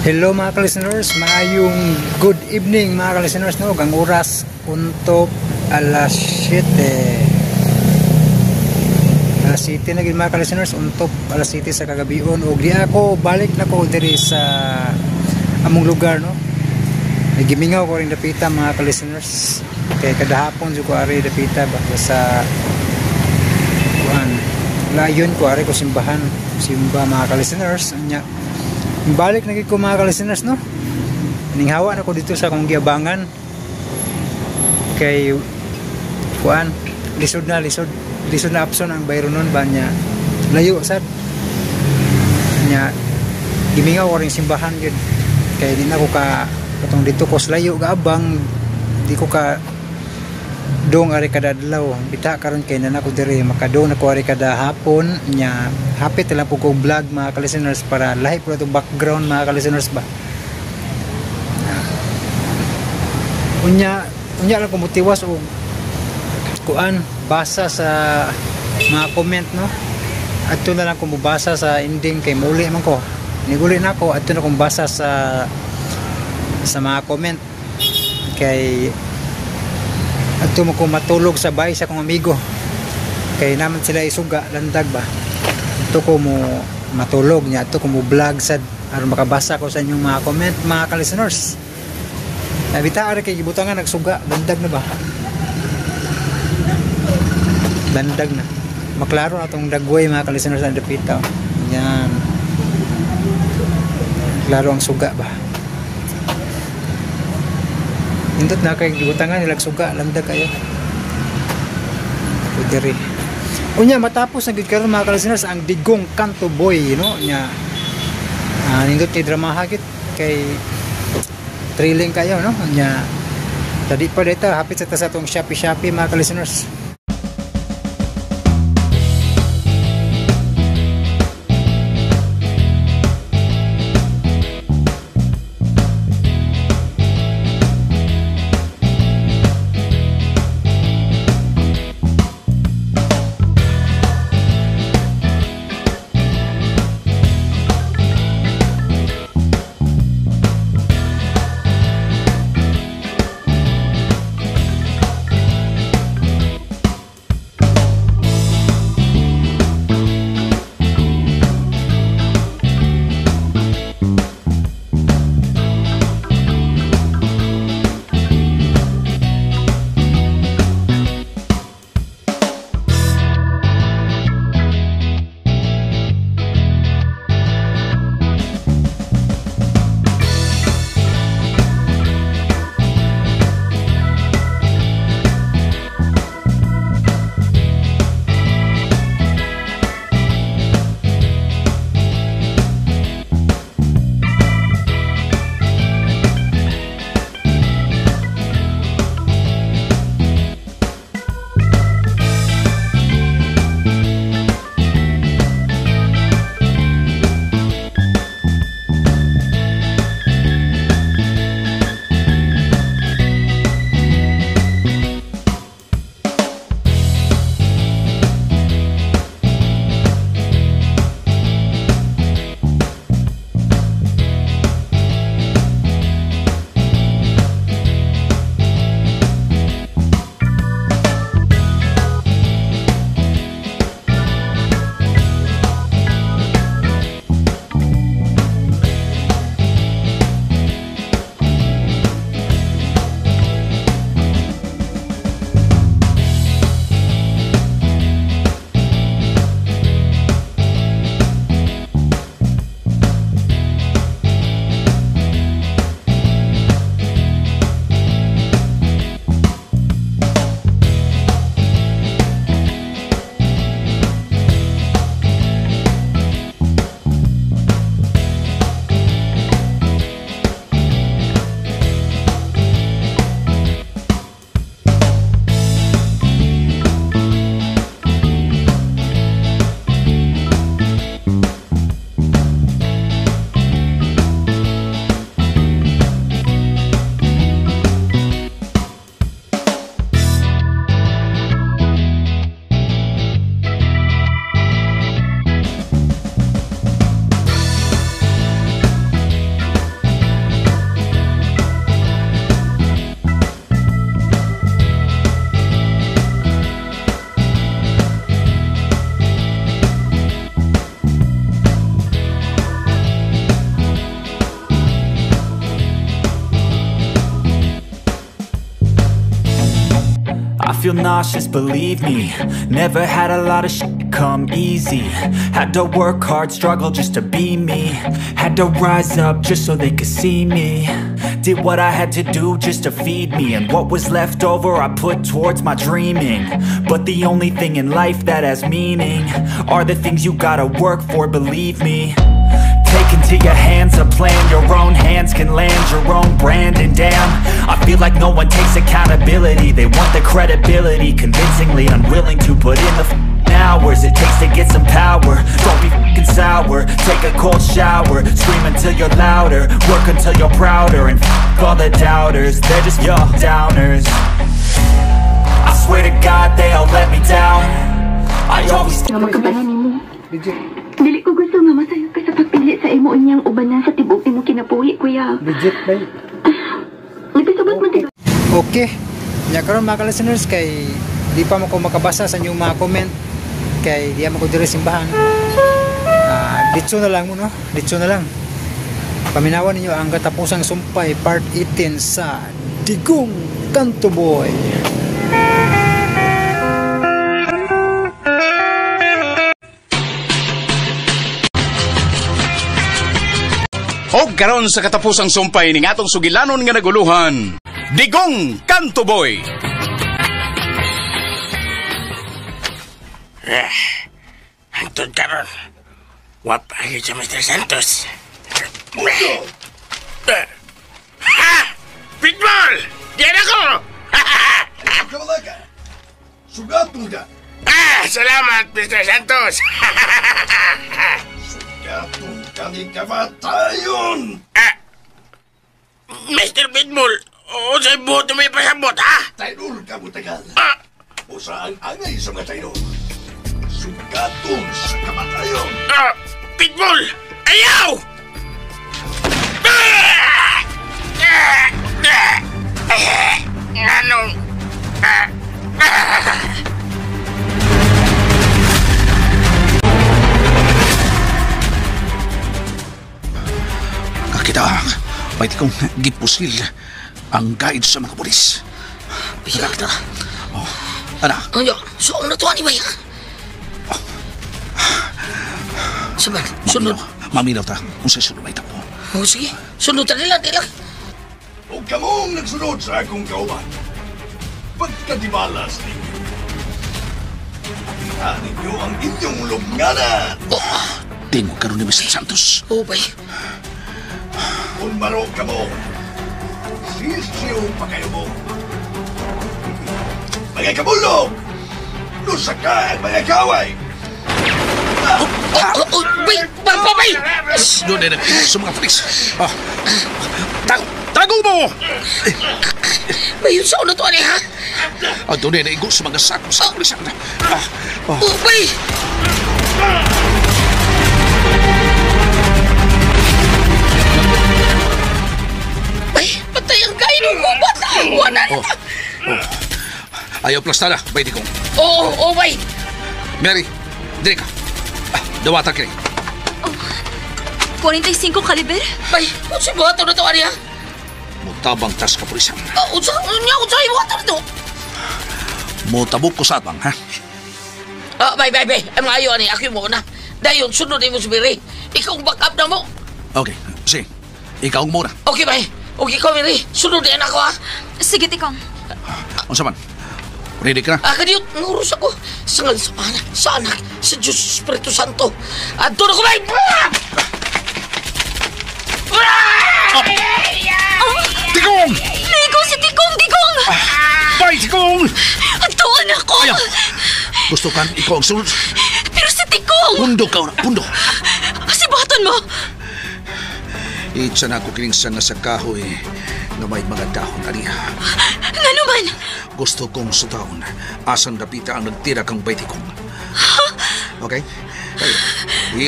Hello mga ka-listeners, maayong good evening mga ka-listeners, no? Ang oras untop alas 7 na gid mga ka-listeners, untop alas 7 sa kagabion. Og di ako balik na ko diri sa among lugar, no? May gimingaw ko ring dapita mga ka-listeners, kay kada hapon jud ko ari dapita ba sa layon ko ari ko simba mga ka-listeners. Anya balik na ko mga ka-listeners, no? Ninghawa na ko dito sa akong giabangan kay kuan lisod na apson ang bayro nun ba niya layo sad nya gimingaw ko ring simbahan yun kay di na ko ka katong dito ko layo gaabang di ko ka dong ari kada adlaw bita karon kay na ko diri makadong na ko ari kada hapon nya hapit lang po ko vlog mga ka-listeners para lahi po ito background mga ka-listeners ba unya lang ko mutiwas o kuan basa sa mga comment, no? Adto na lang ko mubasa sa ending kay muli man ko niguli na ko adto na kong basa sa mga comment kay adto mo ko matulog sa bahay sa akong amigo kay naman sila isuga landag ba adto ko mo matulog niya adto ko mo vlog sad aron makabasa ko sa inyong mga comment mga ka-listeners. Bita ari kay gibutangan nagsuga landag na ba landag na maklaro na itong dagway mga ka-listeners na dapita yan klaro ang suga ba indot na kay gibutangan nilag suga landag kayo pudiri unya matapos nagid karon mga ka-listeners ang Digong Kanto Boy, no? Nya nindot kay drama hagit kay thrilling kayo, no? Nya tadi pa dito hapit sa atong Shopee mga ka-listeners. feel nauseous, believe me. Never had a lot of shit come easy. Had to work hard, struggle just to be me. Had to rise up just so they could see me. Did what I had to do just to feed me. And what was left over I put towards my dreaming. But the only thing in life that has meaning are the things you gotta work for, believe me. Take into your hands a plan. Your own hands can land your own brand. And damn, I feel like no one takes accountability. They want the credibility, convincingly unwilling to put in the hours it takes to get some power. Don't be f***ing sour. Take a cold shower. Scream until you're louder. Work until you're prouder. And f*** all the doubters, they're just your downers. I swear to God they all let me down. I always Legit. Dili ko gusto nga masayod ka sa pagpili sa imo unyang ubanan sa tibok imo kinabuhi, kuya. Legit ba? Nagpasabot man tayo. Okay. Nya karon mga listeners kay di pa mo ko makabasa sa inyong mga comment kay di mo ko diri simbahan. Ditso na lang mo no. Ditso na lang. Paminawan ninyo ang katapusang sumpay part 18 sa Digong Kanto Boy. O karon sa katapusang sumpay ning atong sugilanon nga naguluhan, Digong Kanto Boy. Hantod karon. Wapay sa Mr. Santos. Ha! Pitbull! Diyan ako! Kawalaga! Sugatong ka! Salamat, Mr. Santos! Sugatong kami kamatayon! Mr. Pitbull, o sa'y buto may pasabot, ha? Tainul ka mo tagal! O saan angay sa mga tainul? Sugatong sa kamatayon! Pitbull! Ayaw! Anong... Kakita, pwede kong gipusil ang guide sa mga polis. Bisa kita. Oh, ana, Ayo, soong na tuwan, ibay, ha? Sabar, sunod. maminaw ta kung sa sunod may tapo. O, sige. Sunod na nila, nila. O kamong nagsunod sa akong kauban. Pagkadibalas ninyo. Tingnan ninyo ang inyong lubnganan. Tingog karon ni Mr. Santos. O, bay. Kung maro ka mo, sisiyo pa kayo mo. Mga kabulog! Lusa ka at mga kaway! Bay! Bay! Doon na nag-iwas sa mga polis. Tago mo! Bay, yun saan na to, ha? Doon na naigo sa mga sakop sa pulisan. O, bay! Bay, patay ang kain ng gubat. Wala na. Ayaw plastada, baiti kong. Oo, bay. Mary, diri ka. Dawata kini. 45 kaliber? Bay, kung si buhato na to, ha? Mutabang tas ka pulisan. Unsa yung buhato na to? Mutabok ko sa atbang, ha? Bay. Ang mga ayo, ako mo na. Dayon, sunod mo si Miri. Ikaw ang back up na mo. Okay, sige. Ikaw muna. Okay, bay. Okay ko, Miri. Sunod din ako, ha? Sige, Tikong. Unsa man? Ready ka na? Kaniyot, ngurus ako. Sangal sa anak, sa Diyos Espiritu Santo. Doon ako, bay! Tikong! Ligo si Tikong! Bay, Tikong! Atuan ako! Ayaw! Gusto kan ikaw ang sunod? Pero si Tikong! Pundo ka na, pundo! Sibuhatan mo! Itsa na ako kining sana sa kahoy na may mga dahon aliya. Nga naman! Gusto kong sutahon asan dapita ang nagtira kang bayti kong. Okay? Kaya,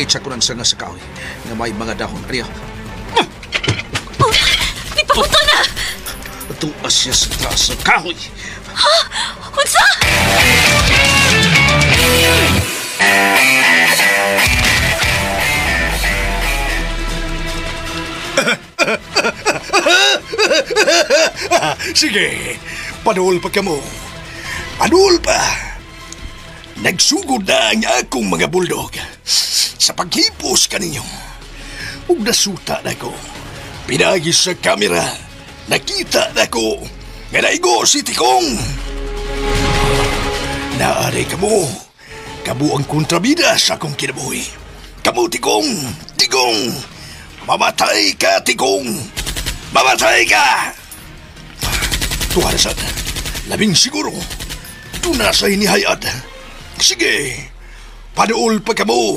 itsa ko ng sana sa kahoy na may mga dahon aliya. Oh, ipabuto na! Tuas siya sa taas ng kahoy. Ha? Unsa? Sige, panuol pa ka mo. Padul pa! Nagsugod na ang akong mga buldog sa paghipos kaninyo. Ug nasuta na ko. Pinagi sa kamera, nakita na ko nga naigo si Tikong. Naaray kamo, kabu ang kontrabida sa akong kinabuhi. Kamu Tikong, Tikong, mamatay ka Tikong, mamatay ka! Tuwarasan, labing siguro, tuna sa hinihayad. Sige, padool pa kamo,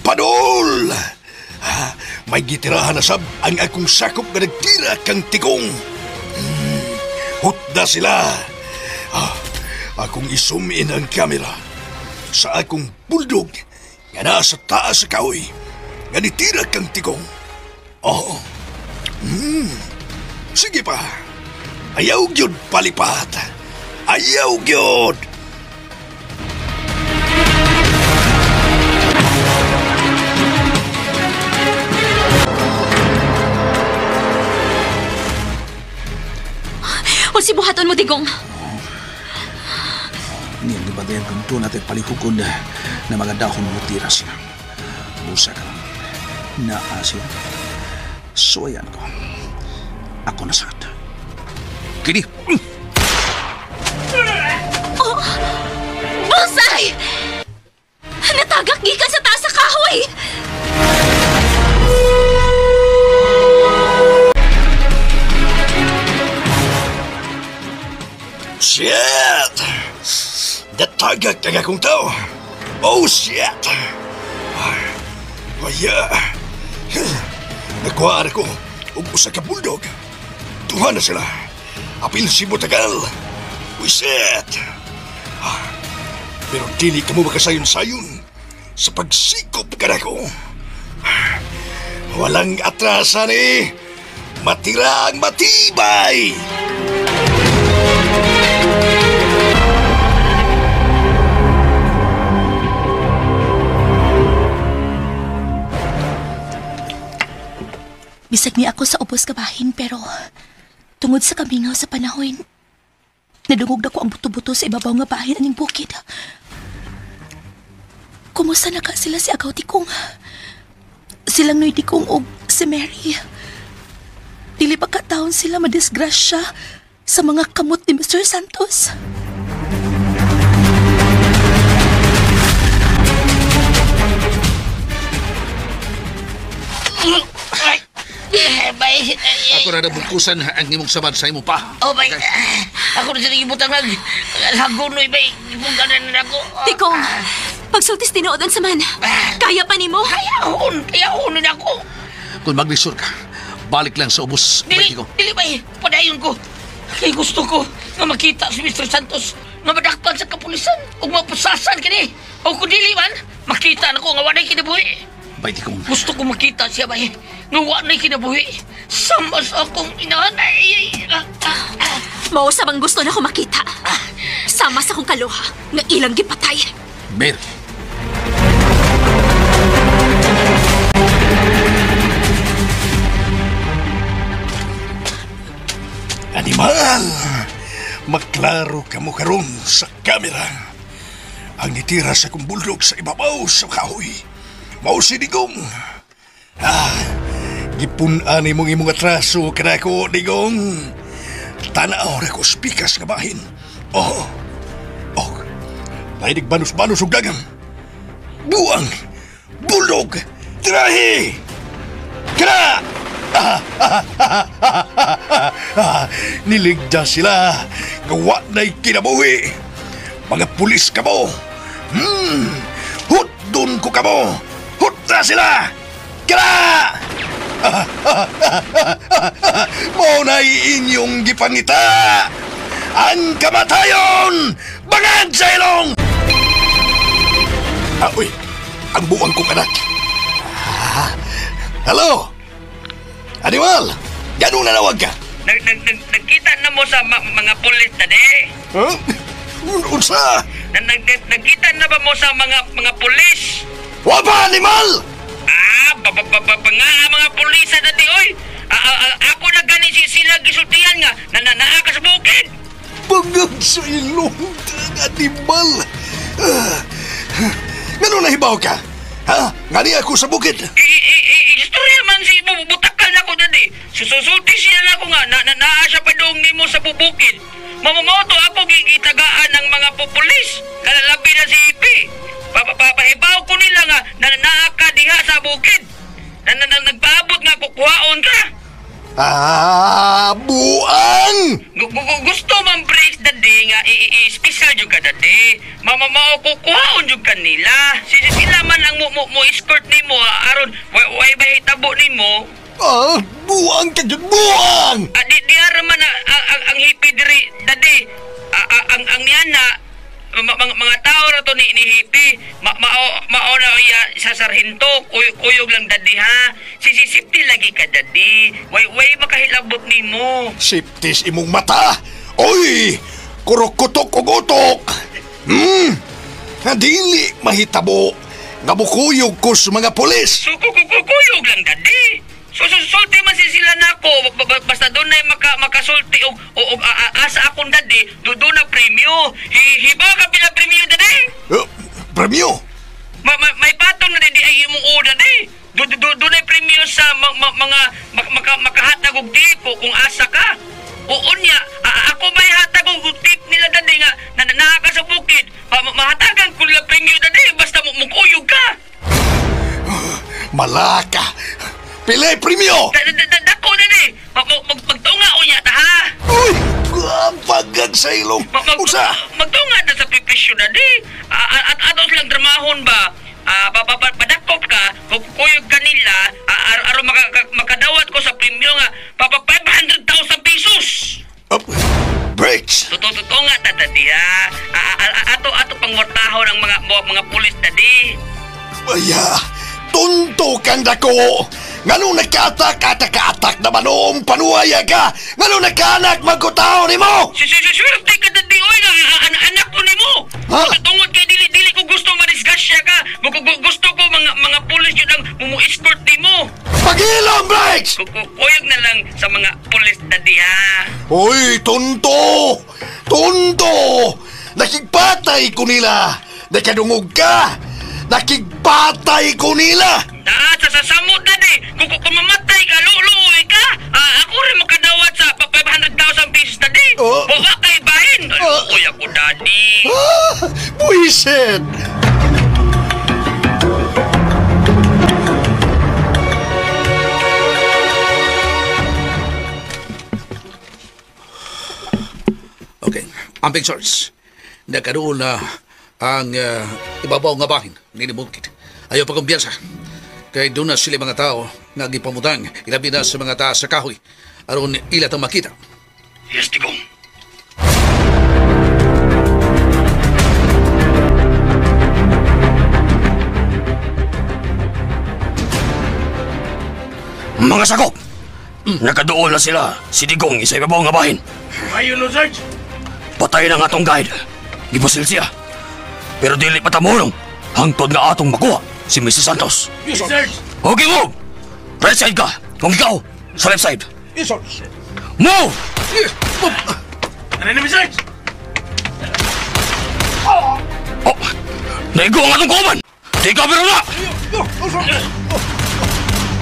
padool! May gitirahan na sab ang akong sakop na nagtira kang Tikong. Hutda sila. Akong isumin ang kamera sa akong buldog nga nasa taas sa kahoy nga nitira kang Tikong. Oo. Sige pa. Ayaw gyud palipat. Ayaw gyud. O si buhaton mo, Digong. Ini ang gibadayan kong doon natin palikukod na mga dahon mo tira siya. Busa ka lang. Naasin. So ayan ko. Ako na sakit. Kini! Oh! Busay! Natagak gikan sa taas sa kahoy! Shit! Natagak ang akong tao. Oh, shit! Kaya... Nakuha ko ug usa ka buldog. Tuhan na sila. Apil si Botagal. Wiset! Pero dili ka mo makasayon-sayon sa pagsikop ka na ko. Walang atrasan eh. Matira ang matibay! Bisag ni ako sa ubos ka bahin, pero tungod sa kamingaw sa panahon, nadungog na ko ang buto-buto sa ibabaw nga bahin aning bukid. Kumusta na ka sila si Agaw Tikong? Silang Noy Tikong o si Mary. Dili pa kataon sila madisgrasya sa mga kamot ni Mr. Santos. Bay. Ako na nabungkusan ang imong sabad sa imo pa. Oh, bay. Ako na sila ibutang lagunoy, bay. Ibuganan na ako. Tikong, pagsultis tinuod ang saman. Kaya pa nimo? Kayahon na ako. Kung maglisod ka, balik lang sa ubos. Dili, bay. Padayon ko. Kaya gusto ko na makita si Mr. Santos na madakpan sa kapulisan o mapusasan kini. O kung dili man, makita na ko nga wanay kinabuhi. Bay, Tikong. Gusto ko makita siya, bay. Nga wanay kinabuhi. Sama sa akong inanay. Mao sa bang gusto na ko makita. Sama sa akong kaluha nga ilang gipatay. Mary. Animal! Maklaro ka mo karon sa kamera. Ang nitira sa kong buldog sa ibabaw sa kahoy. Mao si Digong. Gipunan imong imong atraso kada ko, Digong. Tanaw na ko spikas nga bahin. Oh. Nahinig banos-banos og dagang. Buang! Buldog! Tirahi! Kira! Niligda sila. Gawa na'y kinabuhi. Mga pulis ka mo. Hutdon ko ka mo. Hutda sila! Kira! Maunay inyong gipangita! Ang kamatayon! Bangag sa ilong! Uy! Ang buwang kong anak! Hello? Animal! Ganun nanawag ka? Nagkita na mo sa mga pulis na di? Huh? Unsa? Nagkita na ba mo sa mga pulis? Wapa, animal! Mga pulis na di, oy! Ako na gani sila gisultihan nga, naa ka sa bukid! Bangag sa ilong animal. Ngano nahibaw ka? Ha? Ngani ako sa bukid? Istorya man si bubutakal na ko dadi. Susulti siya na ko nga naa siya padung nimo sa bubukid. Mamumoto ako gigitagaan ng mga pupulis. Kalalabi na si Ipi. Papahibaw ko nila nga naa ka diha sa bukid. Nagpaabot nga kukuhaon ka. Buang! Gusto man breaks dadi nga special jud ka dadi. Mao kukuhaon jud kanila. Sila man ang mo escort nimo aron way bahitabo nimo. Buang ka dyan, buang! Di araman ang hippie diri dadi. Ang yana mga tao ra to ni hippie. Mao na iya sa sarhento kuyog lang dadi ha. Sisipti lagi ka dadi. Way makahilabot nimo. Siptis imong mata. Oy! Kurok-kutok og utok. Dili mahitabo. Nga bukuyog ko sa mga polis. Kuyog lang dadi. Sulti man sila nako. Basta doon na makasulti o asa akong dadi. Doon na premyo. Hiba ka pila premyo dadi. Premyo? May patong na dadi ay imong o dadi. Doon na premyo sa mga makahatag og tip kung asa ka. Oo niya, ako may hatag og tip nila dadi nga nanaka sa bukid. Mahatagan ko nila premyo dadi basta mukuyog ka. Malaka. Pilay premyo! Dako dadi. Magtunga o niya ta ha. Uy! Pagag sa ilong. Usa! Magtunga na sa pipisyo dadi. At atos lang dramahon ba? Padakop ka, kuyog ka nila, aron makadawat ko sa premyo nga, 500,000 pesos! Breaks! Totoo nga, tadi ha. Ato pangwartahon ang mga pulis dadi. Aya, tunto kang dako! Ngano nagka-atak naman noong panuaya ka? Ngano nagka-anak magkutaw ni mo? Swerte ka dadi, oy, anak ko ni mo! Tungod kay dili ko gusto marisgasya ka. Gusto ko mga pulis yun ang mumu-escort ni mo. Pag-ilong, Breaks! Kuyog na lang sa mga pulis dadi ha. Uy, tunto! Tunto! Nakigpatay ko nila! Nakadungog ka! Nakigpatay ko nila! Sa samot dadi, kung mamatay ka, luloy ka. Ako rin makadawat sa 500,000 pesos dadi. Huwag kay bahin. Luloy ako dadi. Buisit! Okay, amping source. Nagkaroon na ang ibabaw nga bahin ni Bukid. Ayaw pa kumpiyansa. Kaya doon na sila mga tao nga gipamutang ilabi na sa mga taas sa kahoy aron ilat ang makita. Yes, Digong. Mga sakop! Nakaduol na sila. Si Digong isa ibabaw nga bahin. Ayun no, Sarge. Patay na nga atong guide. Gibasil siya. Pero dili patamulong. Hangtod nga atong makuha si Mr. Santos. Yes, Sarge. Okay, move! Right side ka. Kung ikaw, sa left side. Yes, sir. Move! Ano naman, Sarge? Oh! Naigo ang atong kuman! Di ka pero na!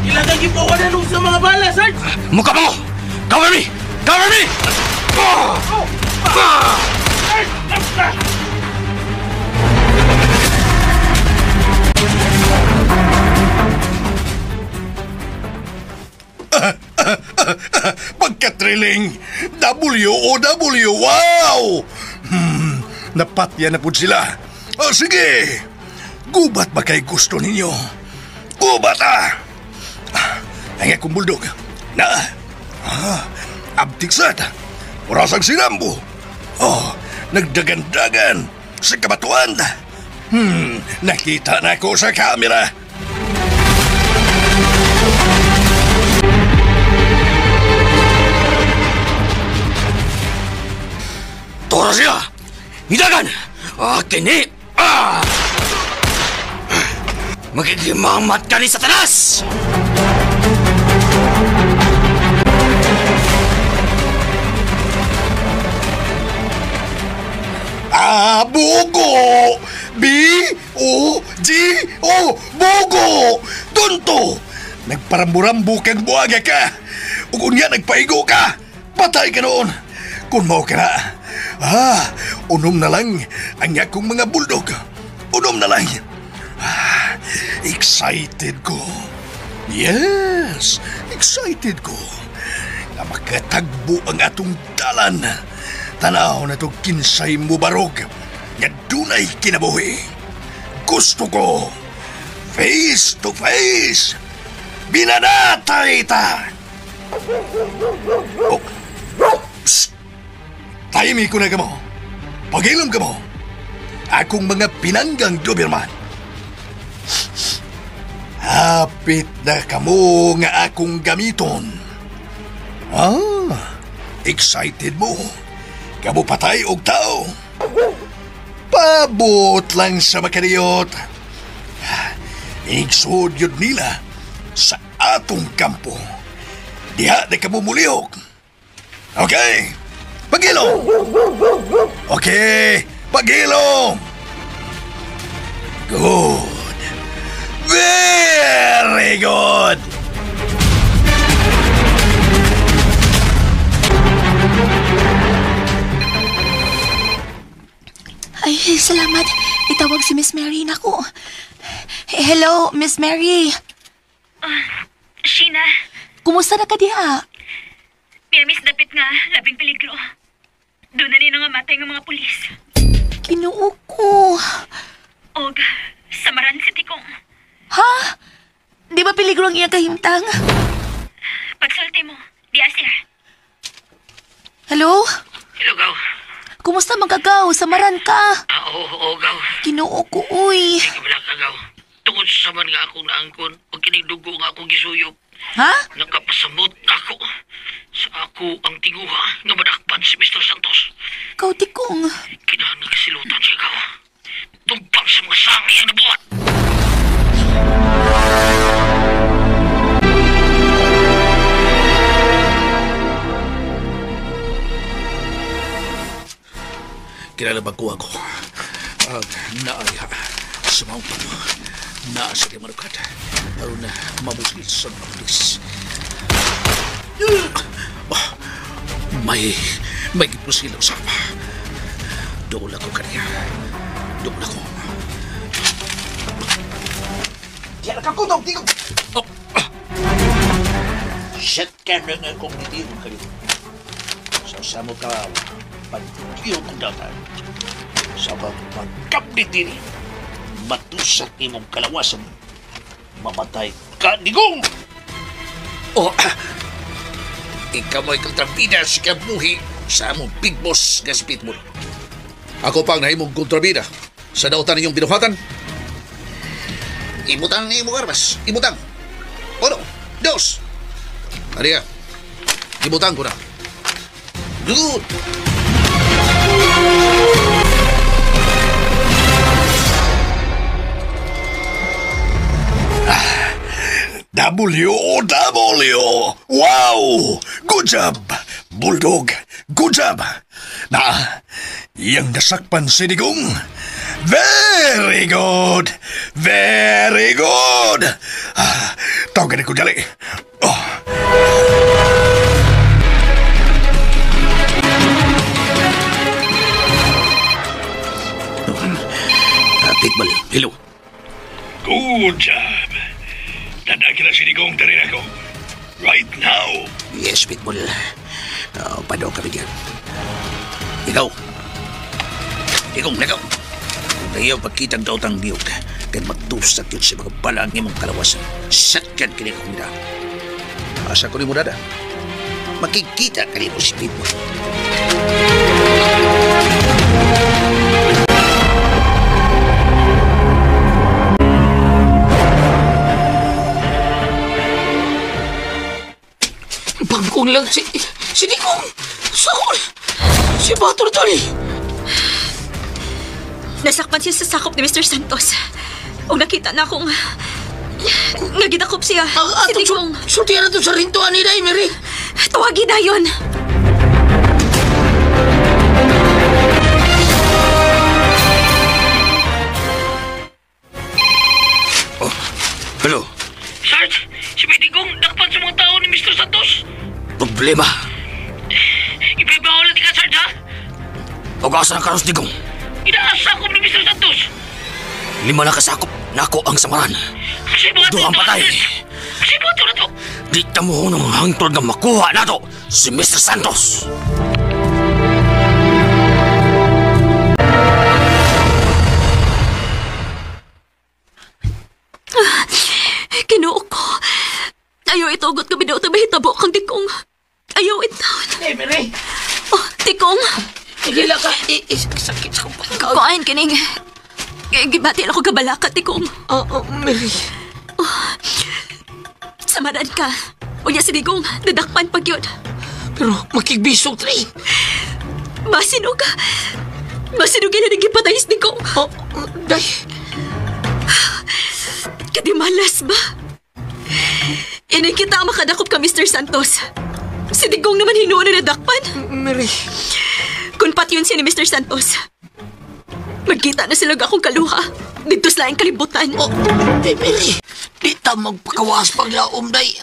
Ilagay yung pawanan sa mga bala, Sarge! Mukha mo! Cover me! Cover me! Pagkatriling! W-O-W! Wow! Napatya na po sila. Sige! Gubat ba kay gusto ninyo? Gubat Ay akong buldog. Abtiksat. Orasang sinambo. Nagdagan-dagan sa kabatuan. Nakita na ko sa kamera. Tora siya! Hidagan! Kini! Magigimamat ka ni Satanas! Bugo! B-O-G-O! Bugo! Tunto! Nagparamburambu kang buhaga ka! Ug unya nagpaigo ka! Patay ka noon! Kung mao ka na, unom na lang ang akong mga buldog. Unom na lang. Excited ko. Yes, excited ko. Na makatagbo ang atong dalan. Tanaw na to kinsay mo barog. Nga dunay kinabuhi. Gusto ko. Face to face. Binanatay ta. Oh. Psst. Tahimik ko na ka mo. Pagilam ka mo. Akong mga pinanggang Doberman. Hapit na kamo nga akong gamiton. Excited mo. Kamo patay og tao. Pabot lang sa makariyot. Igsod yun nila sa atong kampo. Diha na kamo mulihok. Okay? Pagilom! Okay, pagilom! Good. Very good! Ay, salamat. Itawag si Miss Mary na ko. Hello, Miss Mary. Sheena, Kumusta na ka diha? may miss dapit nga, labing peligro. Doon na rin nga matay ng mga pulis. Kinuo ko. Og, samaran si Tikong. Ha? Di ba peligro ang iyang kahimtang? Pagsulti mo, di asir. Hello? Hello, Gaw. Kumusta magagaw? Samaran ka. Oo, Gaw. Kinuo ko, uy. Sige, wala ka, Gaw. Tungod sa saman nga akong naangkon, pag kinidugo nga akong gisuyop, Ha? nakapasamot ako. Sa ako ang tinguha nga madakpan si Mr. Santos. Ikaw, Tikong. Kinahan nga kasilutan siya, Gaw. Tumpang sa mga sangi ang nabuhat. Kinalabag ko ako. Naaya sa mga pano. Naasa di manukat. Aron na mabusil sa mga pulis. May gipusilaw sa apa. Doon ako kaniya. Doon ako. Diyan ka kutong, tingog! Shit ka na nga kung hindi mo kayo. Sa mo ka pag-iyo kong datan. Sa pagkabit din, matusat imong kalawasan. Mamatay ka, digong! Ikaw mo'y kontrabida sa kabuhi sa among big boss nga si Pitbull. Ako pang nahimong kontrabida sa dautan ninyong binuhatan. Ibutang ni imong armas. Ibutang. 1, 2. Maria, ibutang ko na. Good. W. Wow! Good job, Bulldog. Good job. Iyang nasakpan si Digong. Very good. Very good. Tawagan ko dali. Pitbull, hello. Good job. Dadaki na si Digong dari ako. Right now. Yes, Pitbull. Padaw kami dyan. Ikaw. Nagaw. Ayaw pagkitang dautang niyog. Kaya magtusat yun sa mga balang imong kalawasan. Satkan kini kong nila. Asa ko ni mo dada. Makikita ka ni mo si Pitbull. Bangkong lang si Digong. Saan? Si Bator Tol. Nasakpan siya sa sakop ni Mr. Santos. O nakita na akong nagidakop siya. Si Digong. Sultihan na ito sa rintuan ni Day, Mary. Tawagin na yun. Ano? Sarge, si May Digong dakpan sa mga tao ni Mr. Santos. Problema. Ipaibawal na di ka, Sarge, ha? O kasa ng karos Digong. Inaasakop ni Mr. Santos. 5 na kasakop. Nako ang samaran. Kasi mga Duhang patay. Kasi mga ito na to. Di ka mo nang hangtod nga makuha na to si Mr. Santos. Kinuo ko. Ayaw itugot ko bidaw ta mahitabo kang Tikong. Ayaw itaon. Hey, Mary. Oh, Tikong. Tigila ka. Sakit sa pagkaw. Kuan kining. Gibati ako kabalaka, Tikong. Oo, Mary. Samaran ka. Unya si Digong, dadakpan pag yun. Pero makigbisog, Trey. Masino ka. Masino ka na nagipatay si Digong. Day. Kadi malas ba? Inay kita makadakop ka, Mr. Santos. Si Digong naman hinuon na nadakpan. Mary. Kung pat yun siya ni Mr. Santos, magkita na sila akong kaluha. Dito sa laing kalibutan. Mary. Di ta magpakawas paglaom, Day.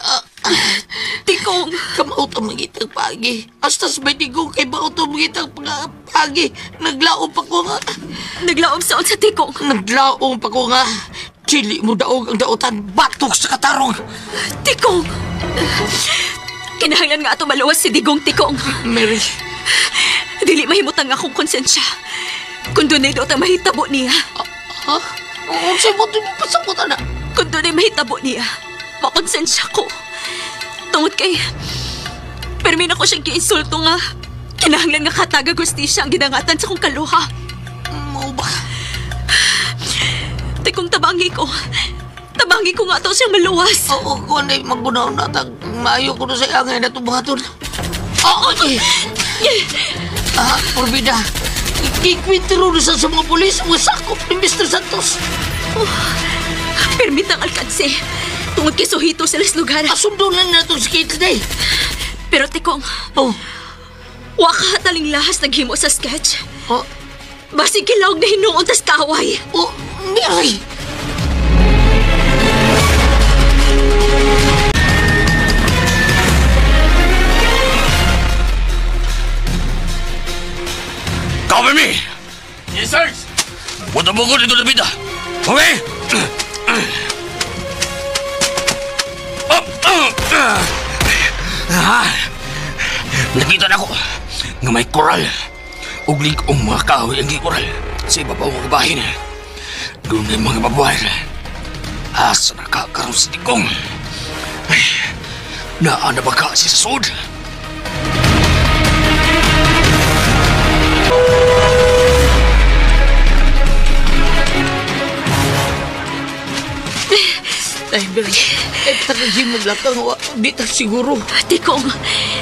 Tikong. Kamaot ang magitang pagi. Astas May Digong kay baot ang magitang pagi. Naglaom pa ko nga. Naglaom sa Tikong. Naglaom pa ko nga. Chili mo daog ang daotan. Batok sa katarong. Tikong. Kinahanglan nga ato maluwas si Digong, Tikong. Mary. Dili mahimutang akong konsensya. Kung doon ay daw mahitabo niya. Ha? Unsay mo ito pasabot, anak? Kung doon ay mahitabo niya, makonsensya ko. Tungod kay... Permin ako siyang kiinsulto nga. Kinahanglan nga kataga gustisya ang ginangatan sa kong kaluha. Mau ba? Tikong tabangi ko. Tabangi ko nga to siyang maluwas. Oo, kung anay magbunaw na tag maayo ko na sa angay na tubaton. Oo, Porbida. Ikwintiro na sa mga polis ang sakop ni Mr. Santos. Permit ang alkanse. Tungod kay suhito sa lugar. Asundo lang na itong skate day. Pero Tikong, waka hataling lahas naghimo sa sketch. Basig kilawag na hinuon tas kaway. Mary! Cover me! Yes, sir. Punta mo ko dito na bida. Okay? Nakita na ko nga may koral. Uglig ang mga kahoy ang gikoral sa ibabaw mga bahin. Doon ay mga babae. Asa nakakaroon si Digong. Ay, naana ba ka si Sasod? Ay, Mary. Tagagin mo lang kang di ta siguro. Tikong,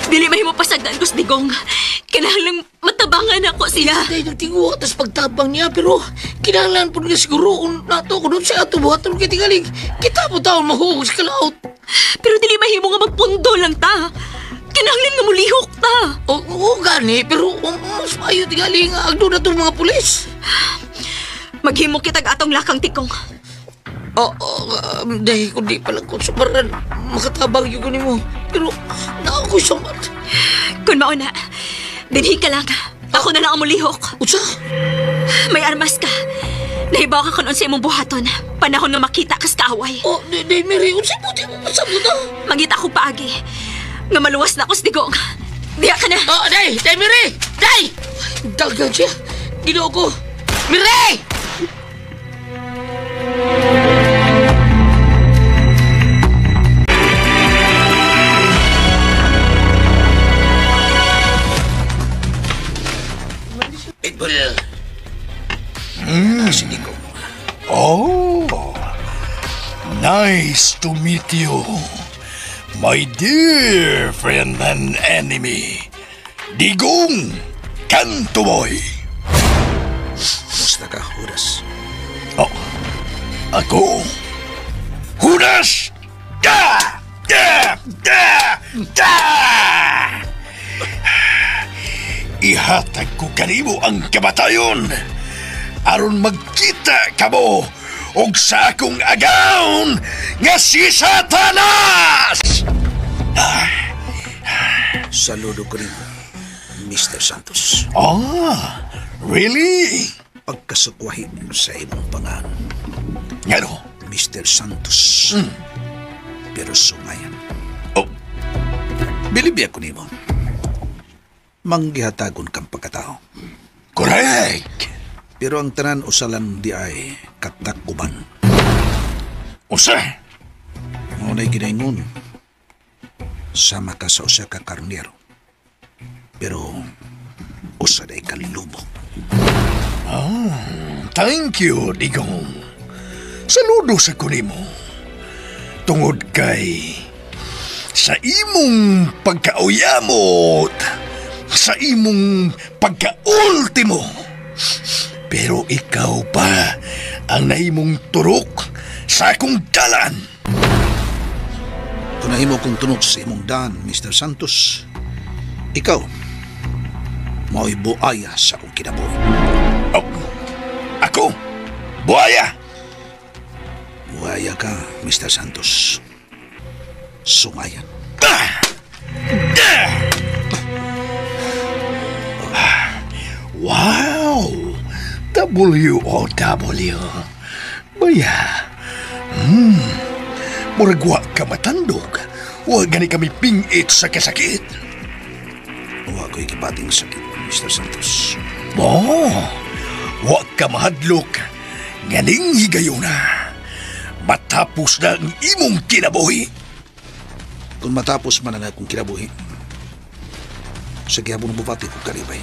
dili mahimo pasagdan ko si Digong. Kinahanglang matabangan ako siya. Ay, nagtingo ka tas pagtabang niya, pero kinahanglan po nga siguro kung nato ko doon sa ato buhaton kay tingaling. Kita po taon mahugos ka laot. Pero dili mahimo nga magpundo lang ta. Kinahanglan nga mulihok ta. Oo, gani, pero mas maayo tingaling agdo na itong mga pulis. Maghimo kitag atong lakang, Tikong. Dahil kung di palang konsumaran, makatabang yung kunin mo. Pero, nakakoy samad. Kung mauna, dinhi ka lang. Ako na lang ang mulihok. Utsa? May armas ka. Nahibaw ka kunon sa imong buhaton. Panahon nga makita kas kaaway. Day Mary, unsay buti mo pasabot na? Mangita ko paagi. Nga maluwas na ako sa Digong. Diya ka na. Day Mary! Day! Dagan siya. Ginoo ko. Mary! Oh, nice to meet you, my dear friend and enemy, Digong Kantuboy. Musta ka, Judas? Ako, Judas! Da! Da! Da! Da! Ihatag ko kanimo ang kamatayon aron magkita kamo og sa akong agaon nga si Satanas! Saludo ko rin, Mr. Santos. Really? Pagkasukwahi sa imong pangalan, Ngano? Mr. Santos. Pero sungayan. Oh, Bilibya ko nimo. Manggihatagon kang pagkatao. correct. Pero ang tanan usalan di ay katakuban. Usa? Maunay ginaingon. Sama ka sa usa ka karnero. Pero usa day kalubok. Thank you, Digong. Saludo sa kunimo. Tungod kay sa imong pagkauyamot, sa imong pagkaultimo. Pero ikaw pa ang naimong turok sa akong dalan. Kung nahimo kong tunok sa imong daan, Mr. Santos, ikaw, mao'y buaya sa akong kinabuhi. Oh, ako? Buhaya? Buaya ka, Mr. Santos. Sungayan. Wow! W-O-W. Baya. Murag wa ka matandog. Huwag gani kami pingit sa kasakit. Huwag ko ikipating sakit, Mr. Santos. Huwag ka mahadlok. Ganing higayo na. Matapos na ang imong kinabuhi. Kung matapos man ang akong kinabuhi, sa gihapon ng bupati ko karibay.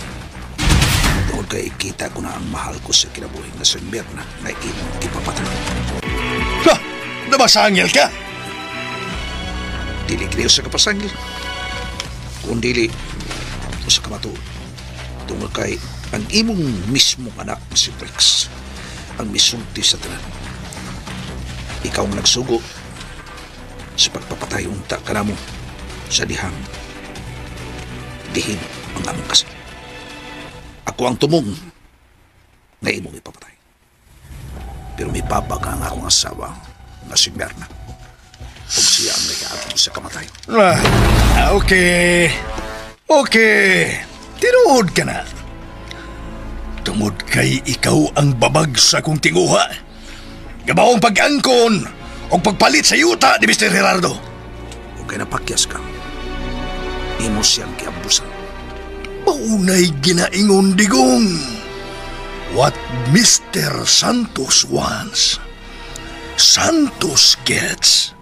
Tungkol kay ikita ko na ang mahal ko sa kinabuhi na sa Mirna na imong ipapatay. Ha! Nabasangil ka? Dili kini sa kapasangil. Kung dili, sa kamatuod. Tungkol kay ang imong mismong anak na si Rex, ang misulti sa tanan. Ikaw ang nagsugo sa pagpapatay unta ka na mo sa dihang dihin ang among kasal. Ako ang tumong na imong ipapatay. Pero may papa ka ang akong asawa na si Mirna. Kung siya ang nag-aabot sa kamatay. Okay. Tinuod ka na. Tungod kay ikaw ang babag sa kong tinguha. Gabawang pag-angkon o pagpalit sa yuta ni Mr. Gerardo. Kung kay napakyas ka, imo siyang kiabusan. Maunay ginaingon, Digong. What Mr. Santos wants, Santos gets.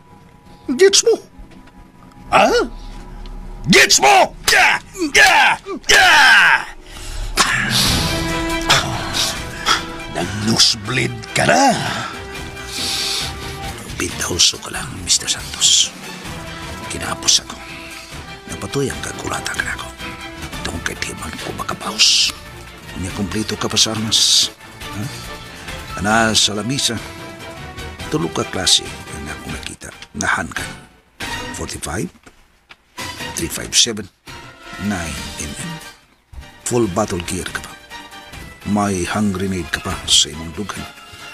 Gets mo? Ha? Gets mo? Nag-nosebleed ka na. Bidauso ka lang, Mr. Santos. Kinapos ako. Napatuyang kagulata ka na ako. Itong kaitiman ko makapaus. Hindi kumplito ka pa sa armas. Ana sa lamisa. Tulog ka klase na ako nakita. Nahan ka. 45, 357, 9mm. Full battle gear ka pa. May hand grenade ka pa sa imong dugan.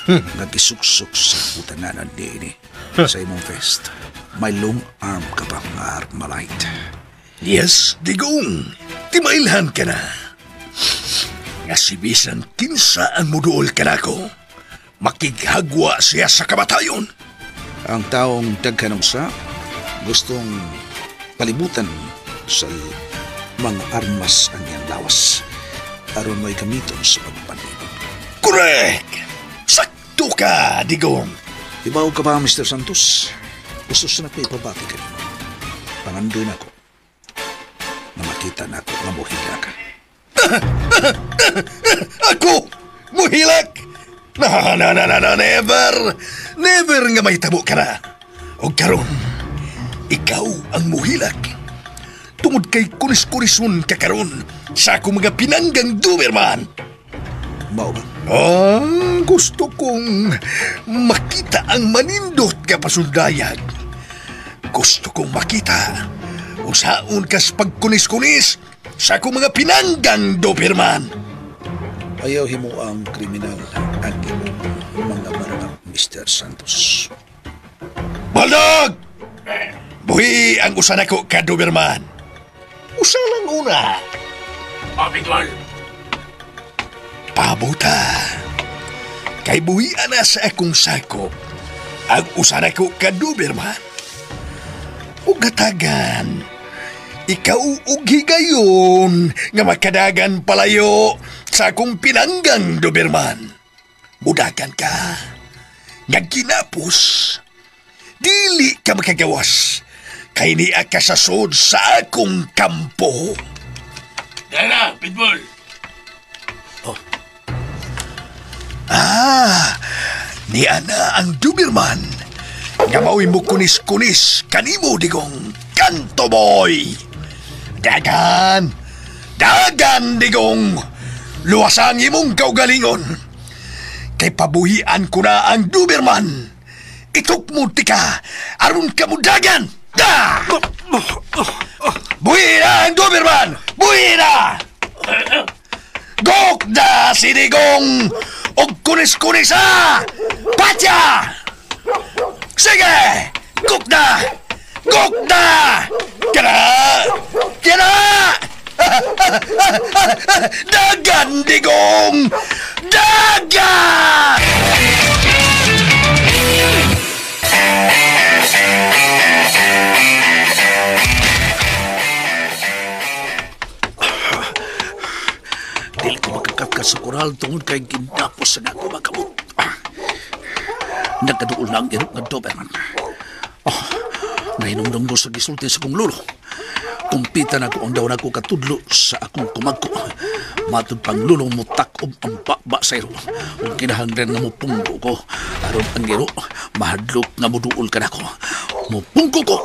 Nagisuksok sa putanganan ni sa imong vest. May long arm ka pa nga Armalite. Yes, Digong. Timailhan ka na. Nga si bisan kinsa ang muduol ka na ko. Makighagwa siya sa kamatayon. Ang taong daghanong sa gustong palibutan sa mga armas ang yan lawas aron mo'y gamiton sa pagpanibag. Correct! Sakto ka, Digong. Ibaw ka ba, Mr. Santos? Gusto sa naku ipabati ka rin. Pangandoy na ako na makita na ako na muhila ka. Ako? Muhilak? Never! Never nga may tabo ka na. O karon, ikaw ang muhilak. Tungod kay kunis-kurison ka karon sa akong mga pinanggang Doberman. Mao ba? Gusto kong makita ang manindot ka pasundayag. Gusto kong makita kung saan kas pagkunis-kunis sa akong mga pinanggang Doberman. Ayaw himo ang kriminal ang imong mga mananap, Mr. Santos. Baldog! Buhi ang usan ako ka Doberman. Usa lang una. Pitbull. Pabuta. Kay buhi ana sa akong sakop. Ang usan ako ka Doberman. Ug gatagan. Ikaw ug higayon nga makadagan palayo sa akong pinanggang Doberman. Budakan ka. Nga ginapos. Dili ka makagawas. Kay niya ka sa sod sa akong kampo. Dala, Pitbull. Niya na ang Doberman. Nga mao'y mo kunis-kunis kanimo digong kanto boy. Dagan! Dagan digong! Luwasang imong kaugalingon. Kay pabuhian ko na ang Doberman. Itukmod ka, aron ka mo dagan! Da! Buhi na ang Doberman! Buhi na! Gok na si digong! Og kunis-kunis ha! Patya! Sige! Gok na! Gok na! Kira! Kira! Dagan, digong! Dagan! Dili ko makakakas sa koral tungod kay ginapos na ako makamot. Nagkaduol na ang irok ng Doberman. Nahinumdum do sa gisulti sa kong lulo. Kumpita na ko ang daw na ko katudlo sa akong kumagko. Matod pang lulong mo takob ang bakba sa iro. Kung kinahanglan nga mo punggo ko. Aron ang iro, mahadlok nga mo duol ka na ko. Mo punggo ko!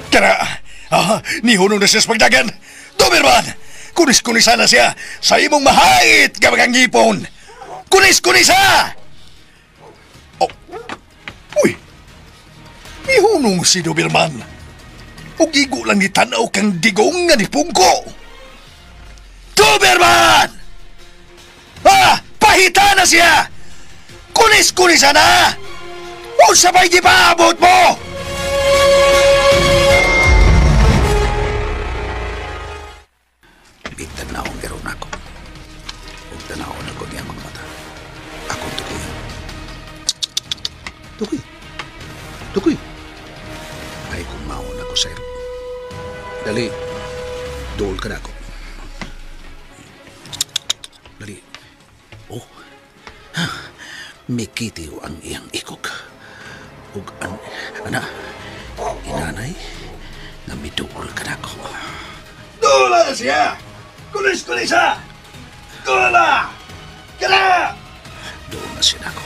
Kara! Nihunong na siya sa pagdagan! Doberman! Kunis-kunisa na siya sa imong mahait ka mga ngipon! Kunis-kunisa! Oh! Uy! Nihunong si Doberman! Ug igo lang ni tanaw kang digong nga ni Pungko! Doberman! Pahita na siya! Kunis-kunisa na! O sabay di paabot mo! Itanawang garo na ako. Huwag tanawang ako niya mga mata. Akong tukoy. Tukoy. Tukoy. Ay kung maon ako sa iro. Dali. Dool ka na ako. Dali. Oh. Mikitiw ang iyang ikog. Ug ana. Inanay. Na miduol ka na ako. Dola siya! Kulis-kulisa! Dola! Kala! Doon na siya ako.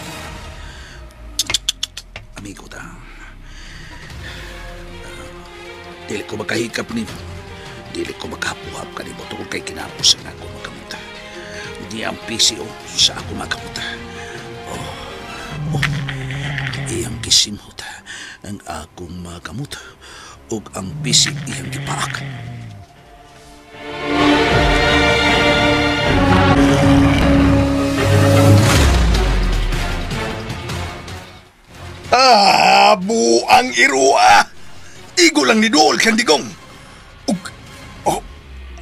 Amigo ta. Dili ko makahikap ni mo. Dili ko makapuhap ka ni mo tungkol kay kinapos na ako makamuta. Di ang PCO sa ako makamuta. Iyang kisimot ang akong makamuta ug ang PC iyang gipaak. Buang irua! Igo lang ni Dool kang digong.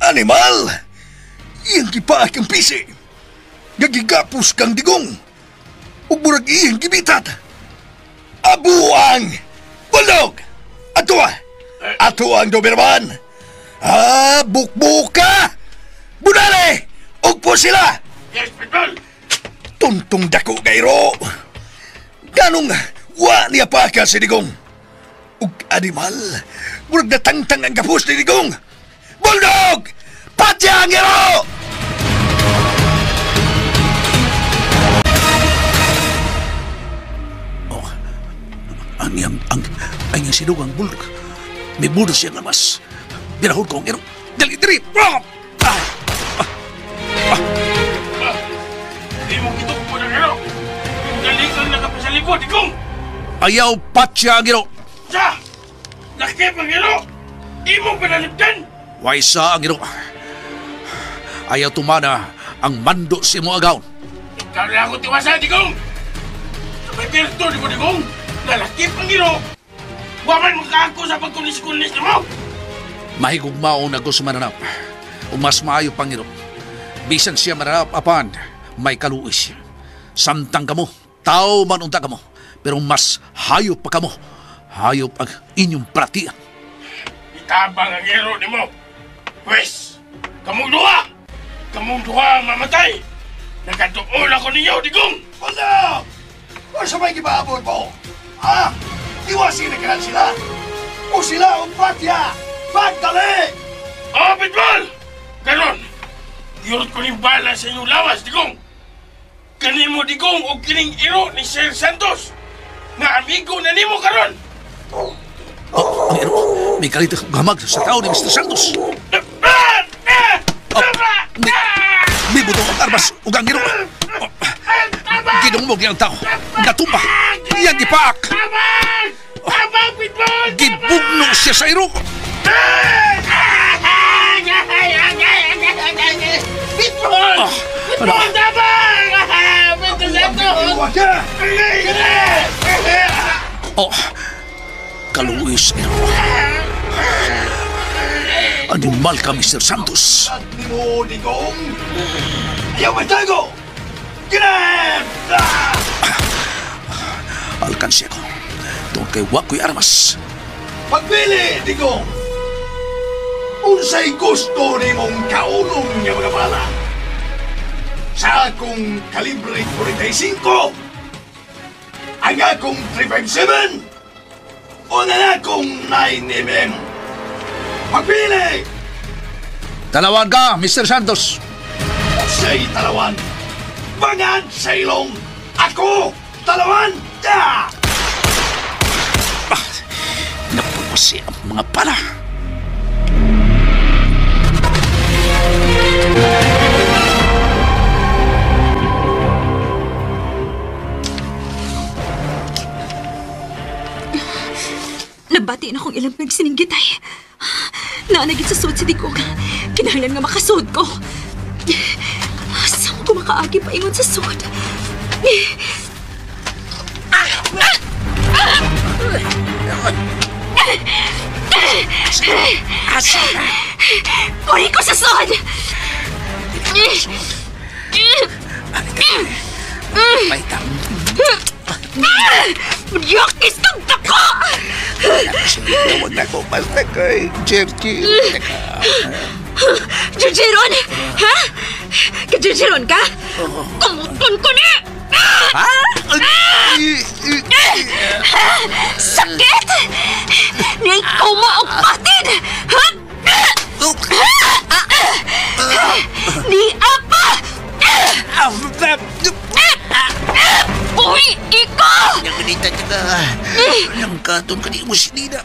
Animal! Iyang gipaak ang pisi. Gagigapos kang digong. Ug burag iyang gibitat. Abuang! Bulldog! Ato ang Doberman! Bukbuka! Bunale! Ugpo sila! Yes, Pitbull! Tuntong dako gayro! Ganong wa niya pa ka si Digong. Ug animal, murag natangtang ang kapos ni Digong. Bulldog! Patya ang iro! Ang sinugang bulldog. May budo siya nga mas. Binahod ko ang iro. Dali! Hindi mo kitok po ng ero. Galing kang nakapasalipo, Digong! Ayaw patya ang iro. Siya! Lakip ang iro! Imong pinaligdan! Waysa ang iro. Ayaw tumana ang mando si mo agaw. Ikaw na ako tiwasa, Digong! Sabay perto, di mo, Digong! Lalakip ang iro! Waman makaako sa pagkunis-kunis na mo! Mahigugmao na gusto mananap. O mas maayo pang iro. Bisan siya mananap apan, may kaluis. Samtang kamo, tao man unta kamo. Pero mas hayop pa kamo. Hayop ang inyong pratian. Itabang ang iro ni mo! Pwes, kamong duha! Kamong duha ang mamatay! Nagkatuon ako ninyo, Digong! Wala! O sa may gibaabot mo? Ha? Iwasin na kanan sila! O sila ang patya! Pagdali! Oh, Pitbull! Ganon! Iyot ko ni bala sa inyong lawas, Digong! Kani mo, Digong, o kining iro ni Sir Santos! Nga amigo na nimo karon! Ang iro, may kalita gamag sa tao ni Mr. Santos. May buto ang armas ug ang iro. Ginungmog niyang tao. Natumba. Iyang gipaak. Tabang, Pitbull! Gibugno siya sa iro. Pitbull! Pitbull, tabang! Pitbull, tabang! Oh, kaluis iro. Animal ka, Mr. Santos. At ni mo, Digong! Ayaw magtago! Gineb! Alkansya ko. Doon kay wako'y armas. Pagpili, Digong! Unsay gusto ni mong kaunong niya mga bala? Sa akong kalibre 45, ang akong 357, o na akong 9mm. Pagpili! Talawan ka, Mr. Santos. Sa'y talawan. Bangad sa ilong. Ako, talawan. Da! Napumasi ang mga pala. Nabati na akong ilang pagsininggitay. Naanagin sa suot si Digong. Kinahanglan nga makasuot ko. Saan ko makaagi pa ingon sa suot? Puri ko sa suot! Paitang. Yakis kang tako! Tawag na ko, basta kay Jerky. Jujiron! Ha? Kajujiron ka? Kumuton ko ni! Ha? Sakit! Ni ikaw mo ang patid! Ha? Ni apa! Uy, ikaw! Naganita ka na. Nang katon ka ni mo sinina.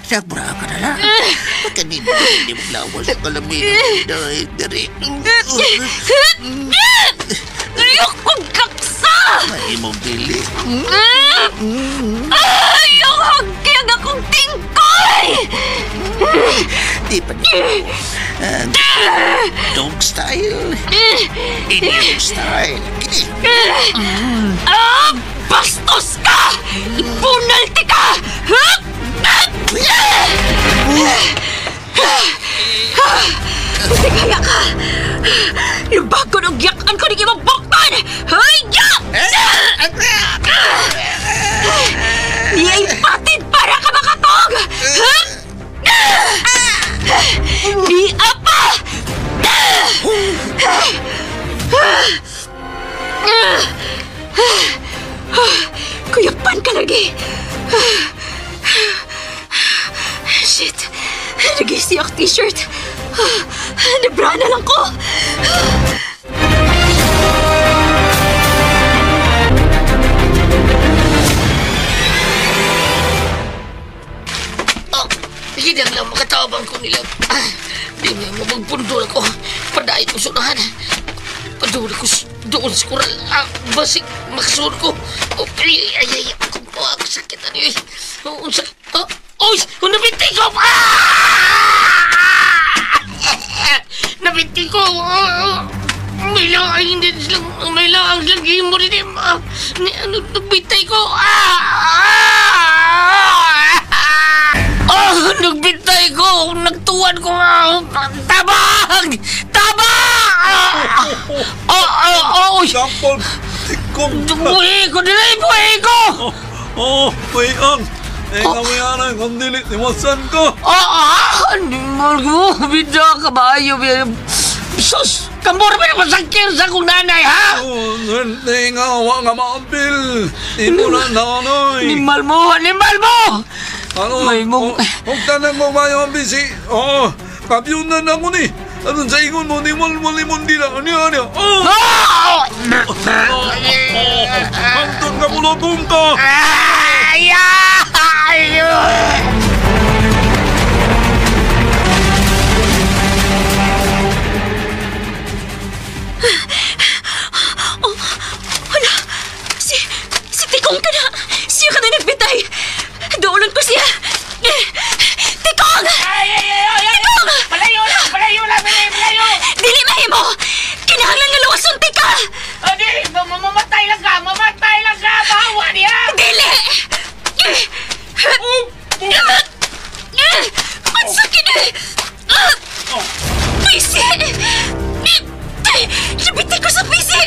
Sabra ka na lang. Pagkanin mo, hindi mo lawas sa kalamin. Dahil dari. Ayok kong kaksa! May mong bili. Ayok hagyag akong tingkoy! Di pa niyo. Dog style. Indian style. Kini. Bastos ka! Ipunalti ka! Sigaya ka! Lubag ko ng yakan ko ng ibang buktan! Hayya! Niya'y patid para ka makatog! Ni apa! Kuyapan ka lagi! Shit! Nagisi ang t-shirt! Nabra na lang ko! Hidang lang makatabang ko nila. Di mo magpundol ako. Padait ko sunahan. Padula ko Doon si Coral. Basig, makasuot ko. Ay, ang sakit ano eh. Ang sakit. Uy! Nabinti ko! Nabinti ko! May lang silang gihimo rin eh. Nagbintay ko! Nagbintay ko! Nagtuwan ko! Tabang! Sampol, tikom. Buhay ko! Buhay ko! Buhay ang. Ngawiyanan, kung dilit, iwasan ko. Animal ko! Bida ka ba? Sus! Kamura pa yung masakir sa kong nanay, ha? Hindi nga, wak nga maambil. Ito na nanay. Animal mo! Ano? May mong... Huwag tanang mo ba yung bisi? Kabyunan ako ni. Ano sa ingon mo, ni Malmalimon dila. Ano? Hangtod ka mula kong ka. Hala, si Tikong ka na. Siya ka na nagbitay. Doon ko siya. Tikong! Tikong! Malayo lang! Dili mahimo! Kinahanglan nga luwasunti ka! Dili! Mamatay lang ka! Bahawa niya! Dili! Ang sakit eh! Pisi! Labiti ko sa pisi!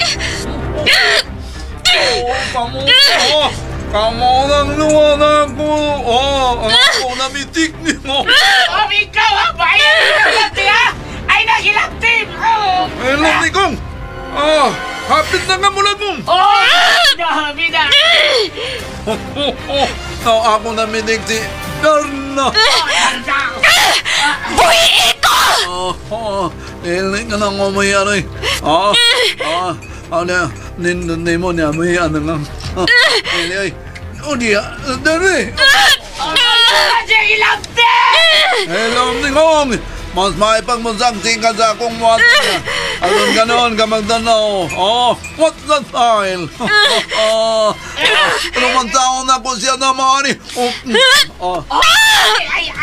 Kamu nang luwanag ko. Ako namitik ni mo. Ikaw ha! Bayan nagilapti ha! Ay nagilapti! Lati kong. Hapit na nga mula kong. Bida! Ako namitik si Darna. Buhiin ko! Ilik ka nang umayaroy. Nindun mo niya, may ano nga. Ay, dia, dari. Nagilapti! Hello, Tingong. Mas maipagmusang ka sa akong wata niya. Alon ganon ka magdanaw. What's the style? Naman taon na ko siya naman eh. Ay,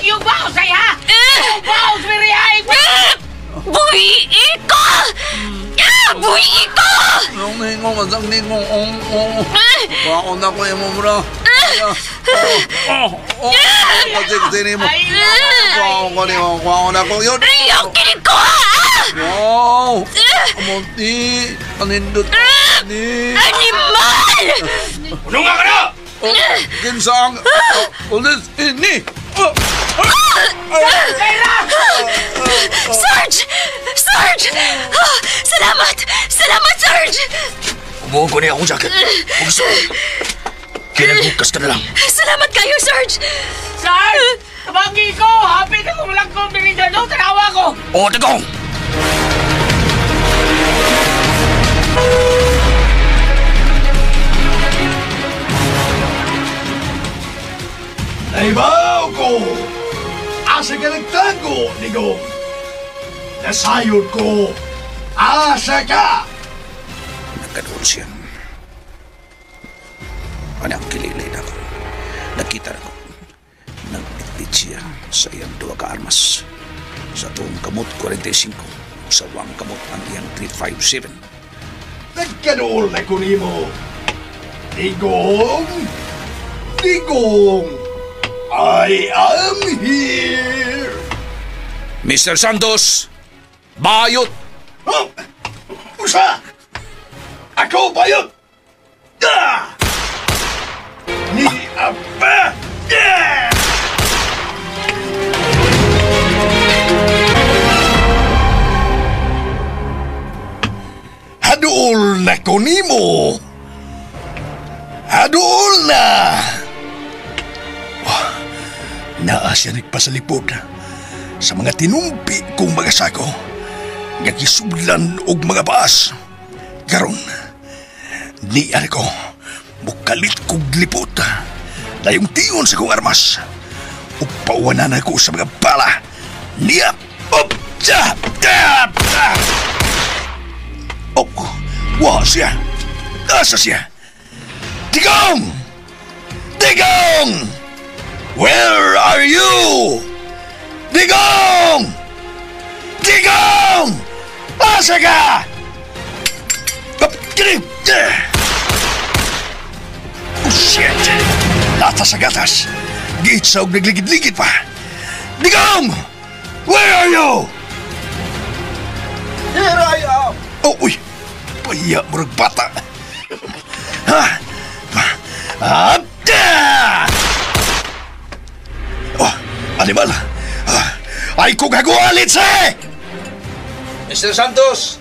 yung boss ay ha! Yung boss, very high! Buhiin ko! Buhiin ko! Yung Tingong, masang Tingong. Wakon na ko yung mumura. Kasi mo. Wakon na ko yun. Yung kinig ko ha! Wow! Amunti! Kanindot! Animal! Ano nga ka na? Kinsang! Ulis! Ini! Sarge! Salamat! Sarge! Umuha ko niya akong jacket. Gusto. Kinagbukas ka na lang. Salamat kayo, Sarge! Sarge! Tabagi ko! Happy na kung walang kombinasyon. Tanawa ko! Tigong! Naibaw ko! Asa ka nagtago, Digong? Nasayod ko! Asa ka! Nagkaroon siya. Anak kililay na ako. Nakita na ko. Nagpitpit siya sa iyang duwa ka armas. Sa tuong kamot 45. Sa wang kamot ang iyang 357. Nagkaroon na ko ni mo. Digong! Digong! I am here! Mr. Santos! Bayot! Usa! Ako bayot! Ni apa? Hadul na ko nimo! Hadul na! Naa siya nagpasalipod sa mga tinumpi kong mga sako. Nagisublan og mga baas. Karon, niyan ko, mukalit kong lipot. Dayong tiyon sa kong armas. Upawanan ako sa mga bala. Niya! Wah siya! Asa siya? Digong! Digong! Where are you? Digong! Digong! Asa ka? Kini! Oh shit! Latas sa gatas. Giitsa og nagligid-ligid pa. Digong! Where are you? Here I am! Oh, uy! Pahiya, murag bata. Ha? Oh, animal. Ay kong hagualit sa! Mr. Santos,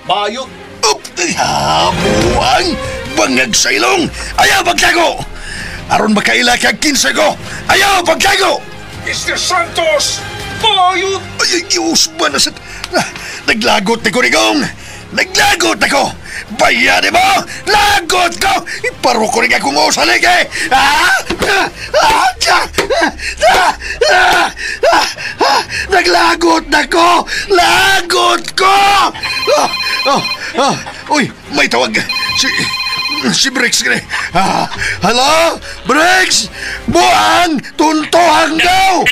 bayot. Buang! Bangag sa ilong! Ayaw magtago! Aron makaila kag 15 ko! Ayaw magtago! Mr. Santos, bayot. Ay, iusba na sa... Naglagot na ko, Digong! Naglagot na ko! Bayani mo! Lagot ko! Iparo ko rin akong usalig eh! Naglagot na ko! Lagot ko! Uy, may tawag. Si Briggs ka Hello? Briggs? Buang! Tuntohang daw!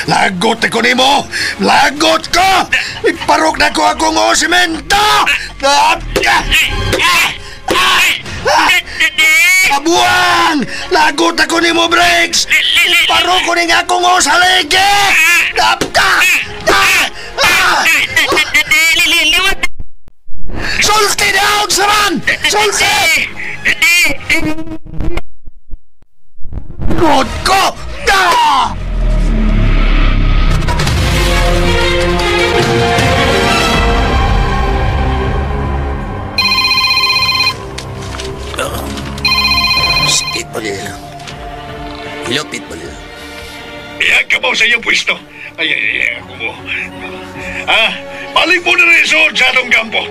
Lagot ko ni mo! Lagot ko! Iparok na ko akong osimento! Buang! Lagot ako ni mo, Briggs! Iparok ko ni akong osalege! Sulti down, saman! Sulti! God ko! Pitbull. Hello, Pitbull. Iyan ka mo sa iyong pwesto. Ay, ako mo. Balik mo na rin sa atong kampo.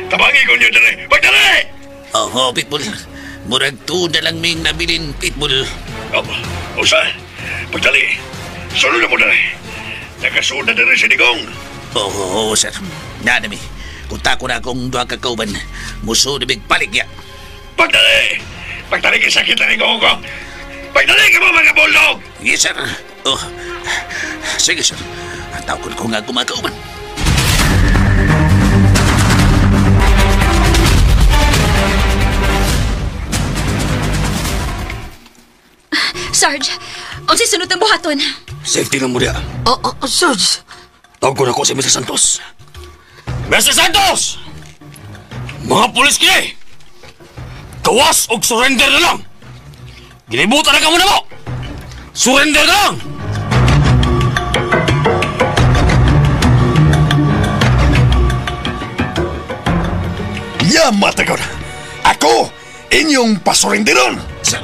Tabangi ko niyo na rin. Pagdali! Oo, Pitbull. Murag to na lang ming nabilin, Pitbull. Usa, pagdali. Sunod na mo na rin. Nakasunod na rin si Digong. Oo, sir. Nanami, kunta ko na akong duha kakauban. Muso na big paligya. Pagdali! Pagdali ka sakit na rin ko. Pagdali ka mo, mga bulldog! Yes, sir. Oh, sige, sir. Tawag ko nga kumakauban. Sarge, unsay sunod ang buhaton? Safety lang mo diya. Sarge. Tawag ko na ko si Mr. Santos. Mr. Santos! Mga pulis kini! Kawas og surrender na lang! Gilibutan na ka muna mo! Surrender na lang! Yamat agad! Ako, inyong pasurindiron! Sir!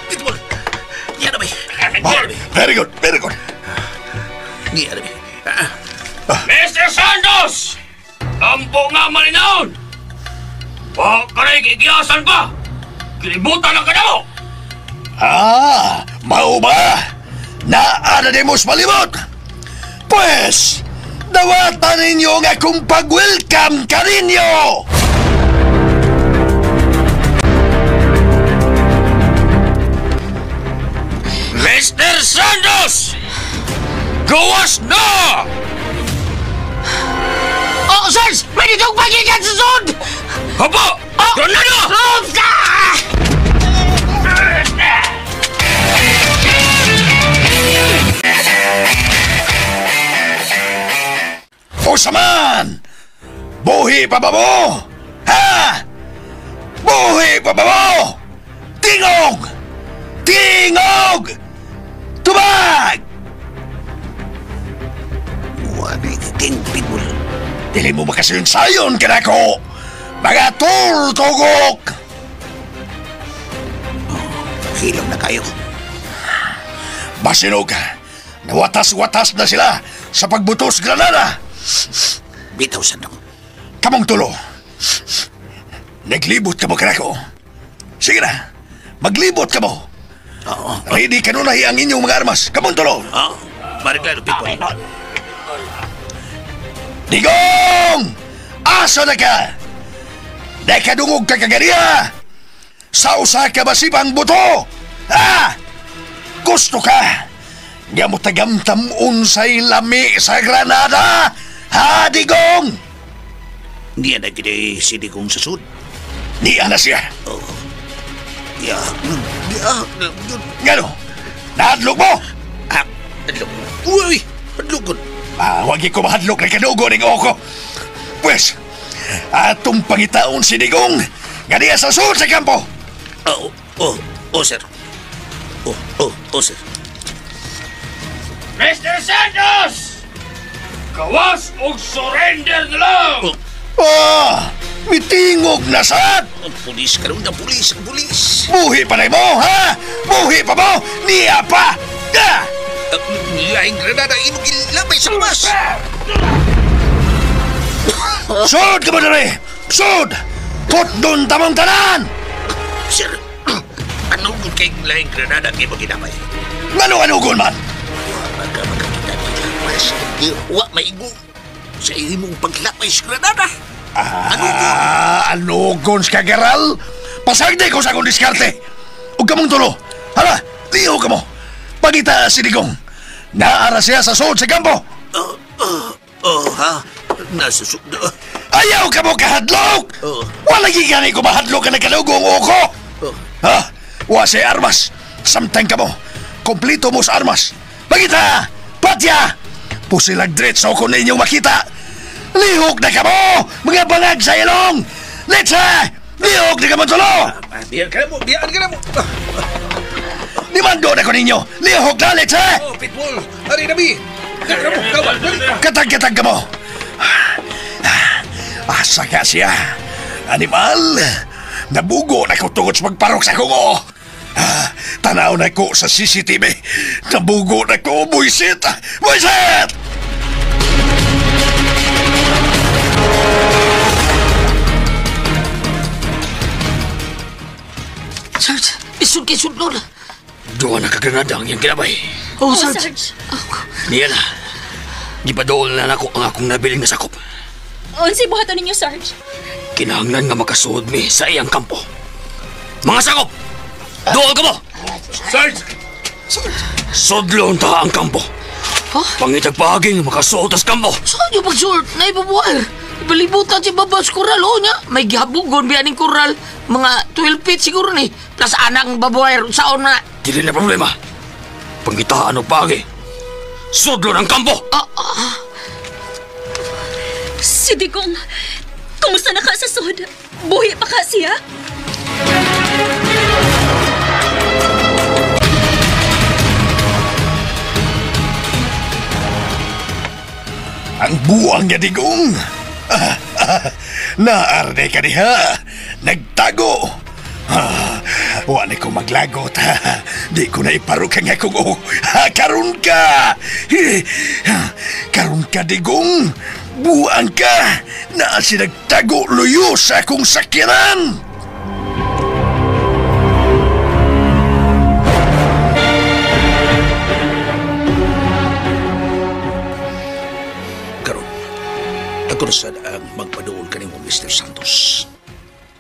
Pitbull! Yan na ba? Very good, very good. Yan na ba? Mr. Santos! Ampo nga malinahon! Huwag ka rin kikiyasan pa! Kilibutan lang ka na mo! Mau ba? Naana de mos malimot? Pues, dawatan ninyo ang akong pag-welcome ka ninyo! Mr. Santos! Gawas na! Oh, Sarge! May ditong pagigan sa sud! Haba! Granada! O saman! Buhi pa ba mo? Ha? Buhi pa ba mo? Tingog! Tingog! Tubag! Wari ka king Pitbull. Dili mo makasayon-sayon ka na ko! Mga turtugok! Hilom na kayo. Basinog, nawatas-watas na sila sa pagbutos granada. Bitaw sandong. Kamong tulo. Naglibot ka mo kanako. Sige na, maglibot ka mo. Oo. Ready ka nun ang inyong mga armas. Kamong tulo. Mariklaro, people. Digong! Asa na ka? Nakadungog ka kagariya? Sa usa ka basibang buto? Ha? Gusto ka? Nga mo tagamtam unsay lami sa Granada? Ha, Digong? Niya na gini si Digong sa sud. Niya na siya. Ya. Ngano? Nahadlok mo? Hadlok. Uy! Hadlokon. Wag ko mahadlok na kadugo ng oko. Pues, atong pangitaon si Digong nga niya sa sud sa kampo. Sir. Sir. Mr. Santos! Gawas o surrender na lang! Mitingog na sad! Pulis ka rin na, pulis. Buhi pa na mo, ha? Buhi pa mo? Niya pa! Laing Granada, inugil labay sa labas! Sud ka mo dali! Sud! Put doon tamang tanan! Sir, anugod kay Laing Granada kayo maginamay? Anugod man? Magkakita nila, mas wa maigo sa imong paglapay sa Granada. Anugon ka, Geral? Pasagdi ko sa akong diskarte. Huwag ka mong tulo. Hala, liho ka mo. Pagita si Digong. Naara siya sa sud sa kampo. Ha? Nasusuk na. Ayaw ka mo kahadlok! Wala gigani ko mahadlok ka na kalugong oko! Ha? Wa si armas. Samtang ka mo. Kompleto mo sa armas. Pagita! Patya! Pusilag diretso ko na inyong makita. Lihok na ka mo! Mga bangag sa ilong! Letsa! Lihok na ka mo tulo! Biyan ka na mo. Nimando na ko ninyo! Lihok na, letsa! Pitbull! Hari nabi! Kaya mo, kawan! Katag-katag ka mo! Asa ka siya? Animal! Nabugo na ko tungod sa pagparok sa kungo! Tanaw na ko sa CCTV! Nabugo na ko, buisit! Buisit! Sarge, isud kay sudlon. Doon na kagranada ang iyang kinabay. Sarge. Niya na. Gipadool na ako ang akong nabiling na sakop. Unsay buhaton ninyo, Sarge? Kinahanglan nga makasuod mi sa iyang kampo. Mga sakop! Dool ka mo! Sarge! Sudlon ta ang kampo. Pangitag paging makasuod tas kampo. Saan yung pagsuot na ibabuhay? Balibutan si babas koral o niya. May gihabugon biyaning koral. Mga 12 feet siguro ni. Plus anang babuhay saon na. Dili na problema. Pangitaan o pagi. Sudlon ang kampo! Si Digong, kumusta na ka sa sud? Buhi pa ka siya? Ang buwang niya, Digong! Naarde ka diha! Nagtago! Wala ko maglagot, ha? Di ko na iparok ang akong karon ka! Karon ka, Digong! Buang ka! Na sinagtago luyo sa akong sakyanan! Karon, ako na sad ang magpadool ka ni mo, Mr. Santos.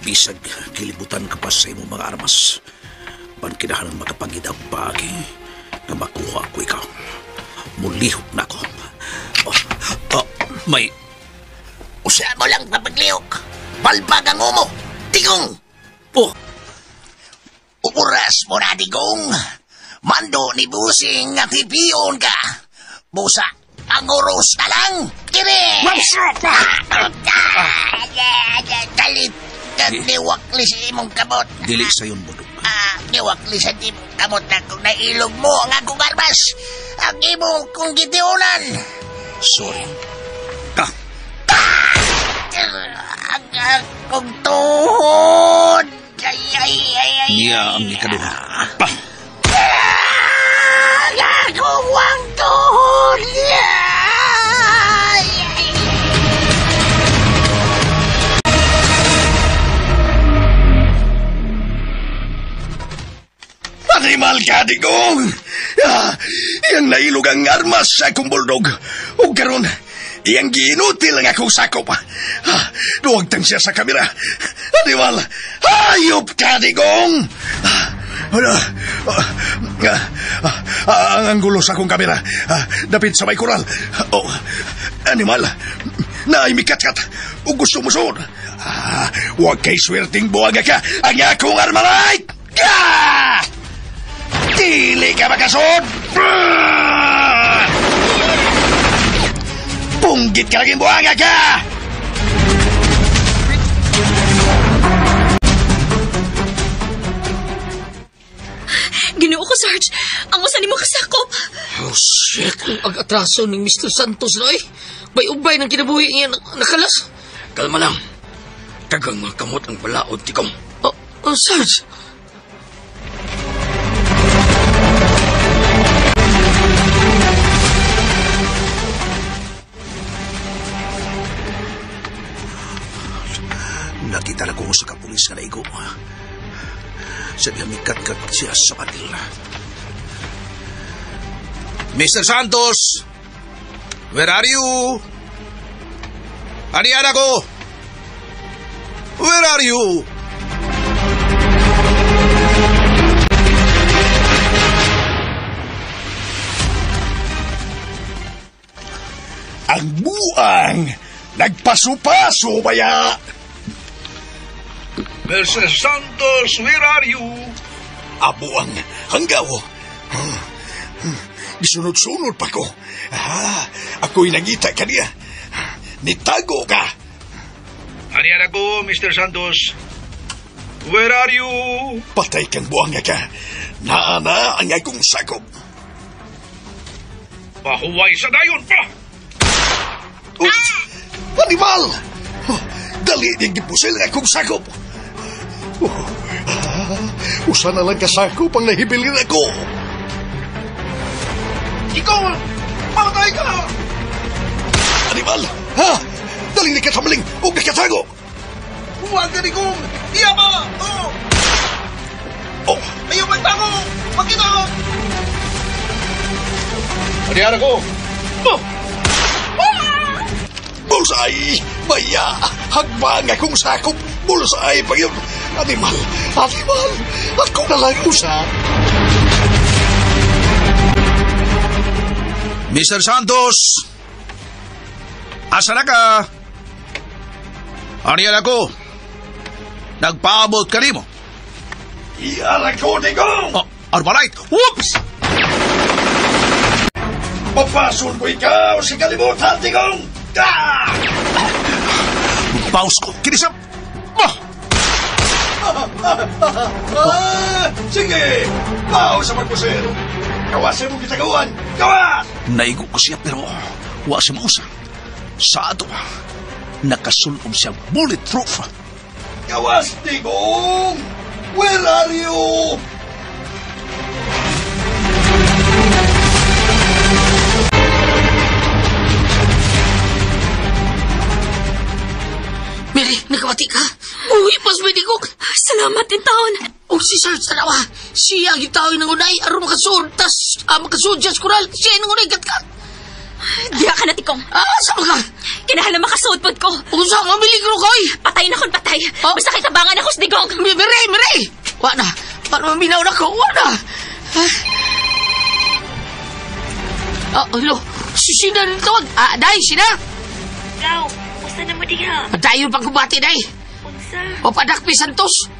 Bisag kilibutan ka pa sa imong mga armas. Pankinahanan makapangidang pagi na makuha ko ikaw. Mulihok na ako. May... Usa mo lang papaglihok. Balbag ang umo. Digong! Uras mo na, Digong. Mando ni Busing at hipiyon ka. Busa, ang oros na lang. Kiri! Kalit. Niwakli sa imong kamot. Dili sa yun, budok. Niwakli sa imong kamot na kung nailog mo ang akong armas. Ang imong kong gitiunan. Sorry. Ang akong tuhod. Niya ang ikaduha. Ang akong tuhod. Animal ka, Digong! Iyang nailog ang armas sa akong buldog. O karon, iyang giinuti lang akong sakop. Duwag tang siya sa kamera. Animal, hayop ka, Digong! Ang gulo sa akong kamera. Dapit sa may koral. Oh, animal, naimikat-kat. O gusto mo suod. Huwag kay swerting buwaga ka. Ang akong armalite! Dili ka makasod! Punggit ka laging buwanga ka! Ginoo ko, Sarge. Ang usan ni mo kasakop. Oh, shit. Ang atraso ni Mr. Santos na May ubay ng kinabuhi niya nakalas. Kalma lang. Tagang mga kamot ang balaod, Tikong. Sarge. Nakita na ko sa kapulis nga naigo. Sa mikat-kat siya sa kanila. Mr. Santos! Where are you? Ariana ko! Where are you? Ang buang nagpaso-paso baya. Mr. Santos, where are you? Abuang hanggaw. Gisunod-sunod pa ko. Ako'y nangita ka niya. Nitago ka. Ariyan ako, Mr. Santos. Where are you? Patay kang buang ka. Naana ang akong sakop. Pahuway sa dayon pa! Animal! Dali niyang gipusil ang akong sakop. Usa na lang kasakop ang nahibilin ako. Ikaw! Mamatay ka! Animal! Dali ni katamaling o nakatago! Huwag ka, Digong! Iya ba? Oh! Ayaw magtago! Magkita! Ariyan ako! Bullseye! Baya! Hagbang akong sakop! Bullseye pa yun! Animal! Animal! Ako na lang usa! Mr. Santos! Asa na ka? Ariyan ako! Nagpaabot ka rin mo? Iyaran ko, Digong! Armalite! Whoops! Papasun ko ikaw sa kalimutan, Digong! Paus ko! Kinisap! Sige! Paus sa magpusil! Kawasin mo kitagawan! Kawas! Naigo ko siya pero wa siya mausa. Sa ato, nakasulog siya bulletproof. Kawas, Digong! Where are you? Mary, nakawati ka? Uy, pas may Digong. Salamat din taon. Si Sarge tanawa. Siya ang gitawin ng unay. Aron makasud. Tas, makasud siya sa kural. Siya ang unay kat-kat. Diya ka na, Tikong. Saan ka? Kinahanglan makasuod pod ko. Saan mamili ko koy? Patay na kon patay. Basta kay tabangan ako sa Digong. Mary! Wa na. Paano maminaw na ko? Wa na. Hello. Sina rin tawag. Day, sina? Gaw, usa na mo diha. Dayon pang kubati, day. Unsa? O Padakpi Santos.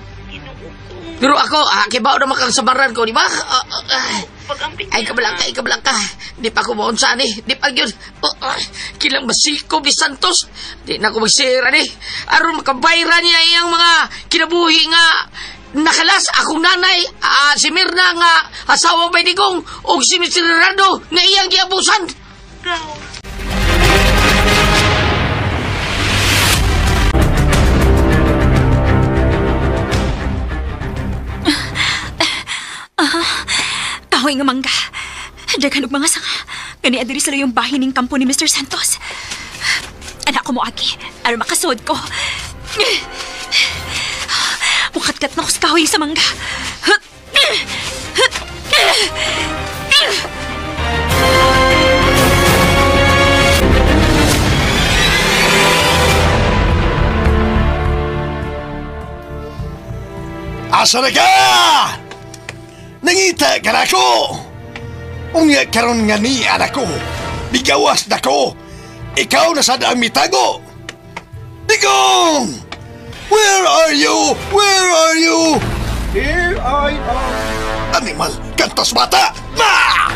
Pero ako, kibaw naman kang sabaran ko, di ba? Ay, kabalang ka. Di pa ko maunsa ni. Di pa yun. Kilang masiko ni Santos. Di na ko magsira ni. Aron makabayra niya yung mga kinabuhi nga nakalas. Akong nanay, si Mirna nga asawa may Digong. O si Mr. Rado nga iyang giabusan. Kahoy nga mangga. Daghan og mga sanga. Gani adiri sila yung bahin ning kampo ni Mr. Santos. Anak ko mo agi. Aron makasud ko. Mukatkat na ko sa kahoy sa mangga. Asa na ka? Nangita ka na ko. Unya karon nga ni anak ko. Bigawas na ko. Ikaw na sad ang mitago. Digong! Where are you? Where are you? Here I am. Animal, kantas bata! Ma!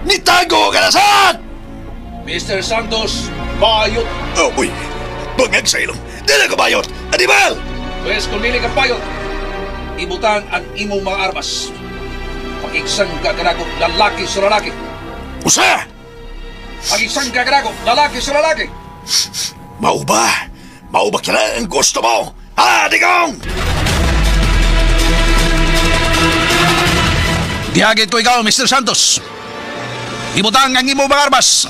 Nitago ka na sad! Mr. Santos, bayot. Oh, uy. Bangag sa ilong. Dila ka bayot. Animal! Pwes, kung dili ka bayot, ibutan ang imong mga armas. Pag-iksang kaganagong lalaki sa lalaki. Usa! Pag-iksang kaganagong lalaki sa lalaki. Mau ba? Mau ba kailan ang gusto mo? Ha, Digong! Diagit ko ikaw, Mr. Santos. Ibutang ang imo mga armas.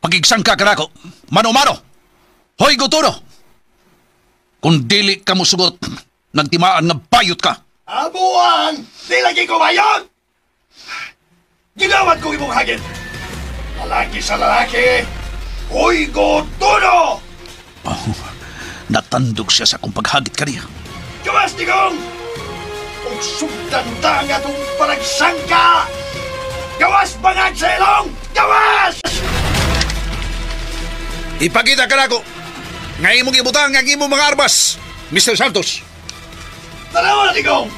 Pag-iksang kaganagong mano-mano. Hoy, gutuno! Kung dili ka mo sugot, nagtimaan nga bayot ka. Abuang! Di lagi ko bayot! Ginawad ko imong hagin. Lalaki sa lalaki. Hoy, gutuno! Oh, natandog siya sa kong paghagit kaniya. Gawas, Digong! Kung sugdanda nga itong panagsangka! Gawas, bangag sa ilong! Gawas! Ipakita ka na ko. Nga imong ibutang ang imong mga armas, Mr. Santos. Tanawa, Digong!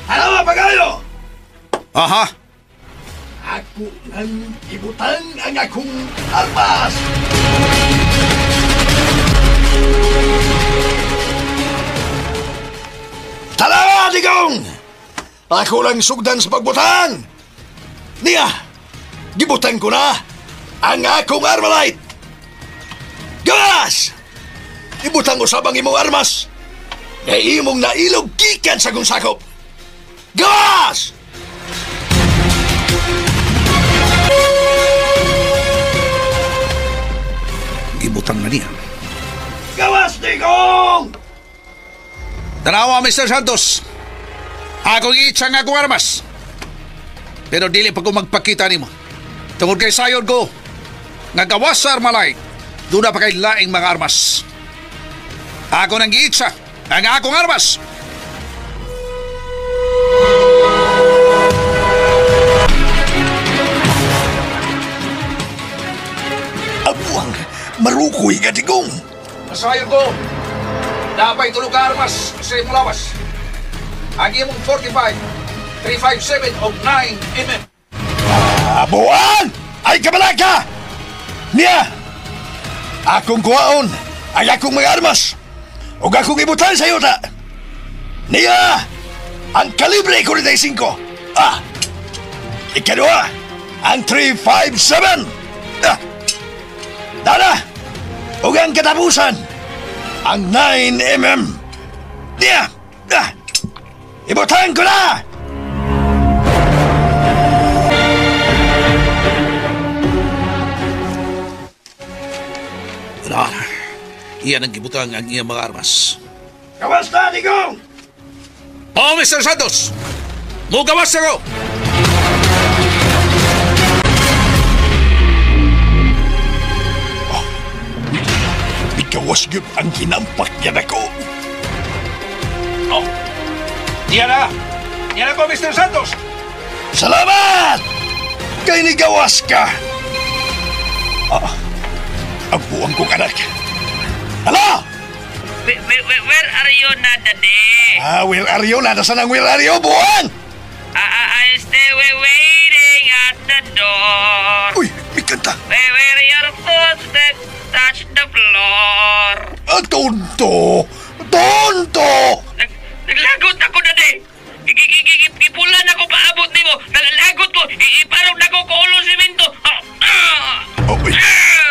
Tanawa, pagayo! Aha. Ako nang ibutang ang akong armas! Tanawa, Digong! Ako lang sugdan sa pagbutang! Niya, gibutang ko na ang akong armalite! Gawas! Ibutang ko sabang imong armas! Ngay imong nailog gikan sa kong sakop! Gawas! Ibutang na niya. Gawas, Digong! Tanawa, Mr. Santos. Ako giitsang akong armas. Pero dili pa ko magpakita nimo. Tungod kay sayod ko, nga gawas sa armalay, doon na pa kay laing mga armas. Ako nang giitsa ang akong armas. Abuang, marukoy ka, Digong! Masayod ko, napay tulog ka armas sa imong lawas. Ang imong 45, 357 o 9mm. Abuang! Ay kabalaka! Niya! Akong kuwaon ang akong mga armas o akong ibutan sa yuta. Niya! Ang kalibre 45. Ikadua, ang 357. Dada! O ang katapusan, ang 9mm. Niya! Ibutan ko na! Iyan ang gibutang ang iyang mga armas. Gawas na, Digong! Oh, Mr. Santos! Mugawas na ko! Gawas yun ang hinampak yan ako. Oh, iyan na! Iyan ako, Mr. Santos! Salamat! Kay ni gawas ka! Ang buwang kong anak. Hala! Where are you na, Daddy? Where are you? Nadasan ang where are you, buwang? I still waiting at the door. Uy, may kanta. Where your footsteps touch the floor. Tonto! Tonto! Naglagot ako, Daddy. Ipulan ako paabot ni mo. Nalalagot ko. Iparong na ko kulong simento. Uy,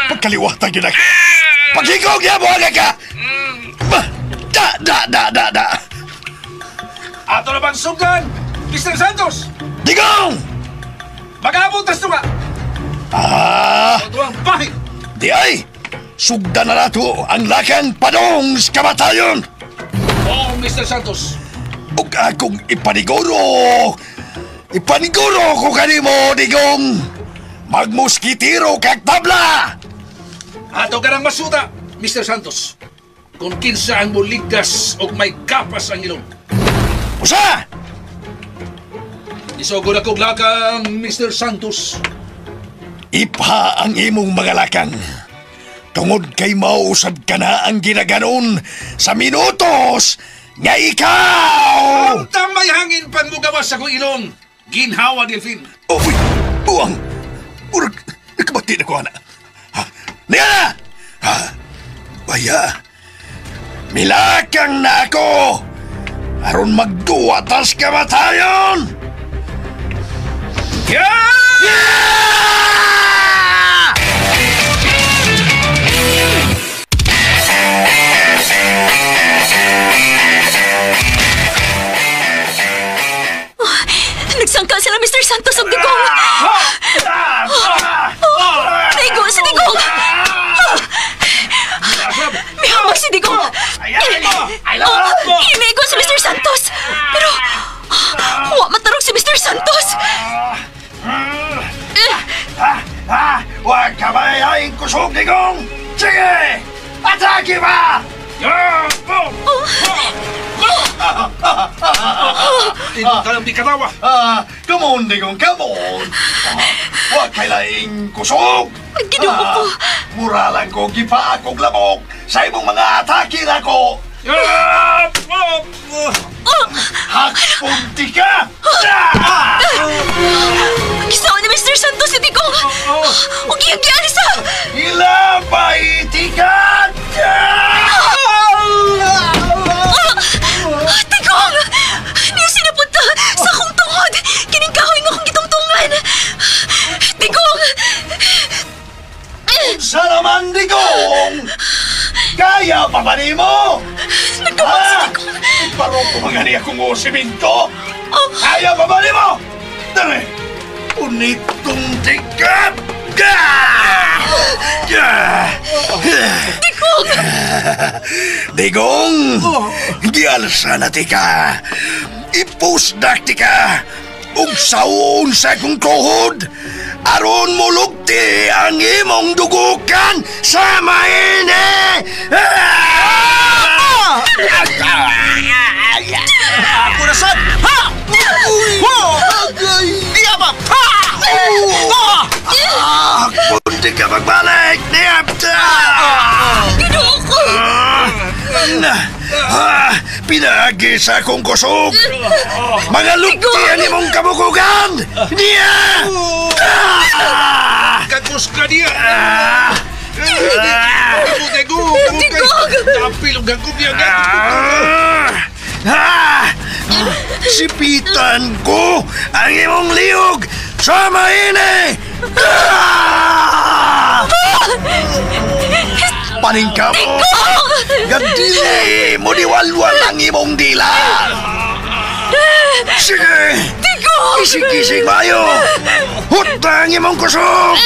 pagkaliwatan yun ako. Paghigog niya, buwang ka! Da! Ato na bang sugan, Mr. Santos? Digong! Mag-abot na nga! Ito ang pahing! Di ay! Sugda na nato ang lakang padong sa kamatayon! Oo, Mr. Santos. Huwag akong ipaniguro! Ipaniguro ko kanimo, Digong! Magmuskitiro kag tabla! Ato ka ng masuta, Mr. Santos. kung kinsa ang muligas o may kapas ang ilong. Usa! Isugod akong lakang, Mr. Santos. Ipa ang imong mga lakang. Tungod kay mausab ka na ang ginaganon sa minutos nga ikaw! Ang tamay hangin pang mugawas sa kong ilong. Ginhawa, Delphine. Uy! Buwang! Murag, nakabati na ko, ana. Ha? Niana! Ha? Baya, milakang na ako! Aron magduwatas kamatayon! Yeah! Nagsangka sila, Mr. Santos, ang digong! Digong! Si Digong! May hamag si Digong! Himigo si Mr. Santos! Pero, huwag matarong si Mr. Santos! Huwag ka mayayain kusog, Digong! Sige! Atake ba! Di katawa. Come on, Digong, come on! Huwag kay laing kusog! Ginoo ko! Mura lang ko gipa akong lamok sa imong mga atake na ko! Hakpunti ka! Gisawa ni Mr. Santos si Digong! Huwag iyang sa! Ilabay tikat! Digong! Niyo sinapunta sa akong tungod! Kiningkahoy nga akong gitungtungan! Digong! Sa naman, Digong! Kaya pa ba ni mo? Nagkabag si Digong! Parang kumagani akong siminto! Kaya pa ba ni mo? Dali! Unitong tikat! Digong! Digong! Gialsa na tika! Ipusdak tika! Ug saon sa kong tuhod! Aron mulugti ang imong dugukan sa maine! Ako na sad! Ha! Diya ba? Ha! Punti ka magbalik! Diya ba? Ginoo ko! Pinagi sa akong kusog! Mga lukti ang imong kabukugan! Diya! Kagus ka niya! Kapilong gagom niya! Sipitan ko ang imong liog sa maine! Paningka mo! Gadili mo diwalwal ang imong dila! Sige! Kisig-kisig mayo! Hutang imong kusog!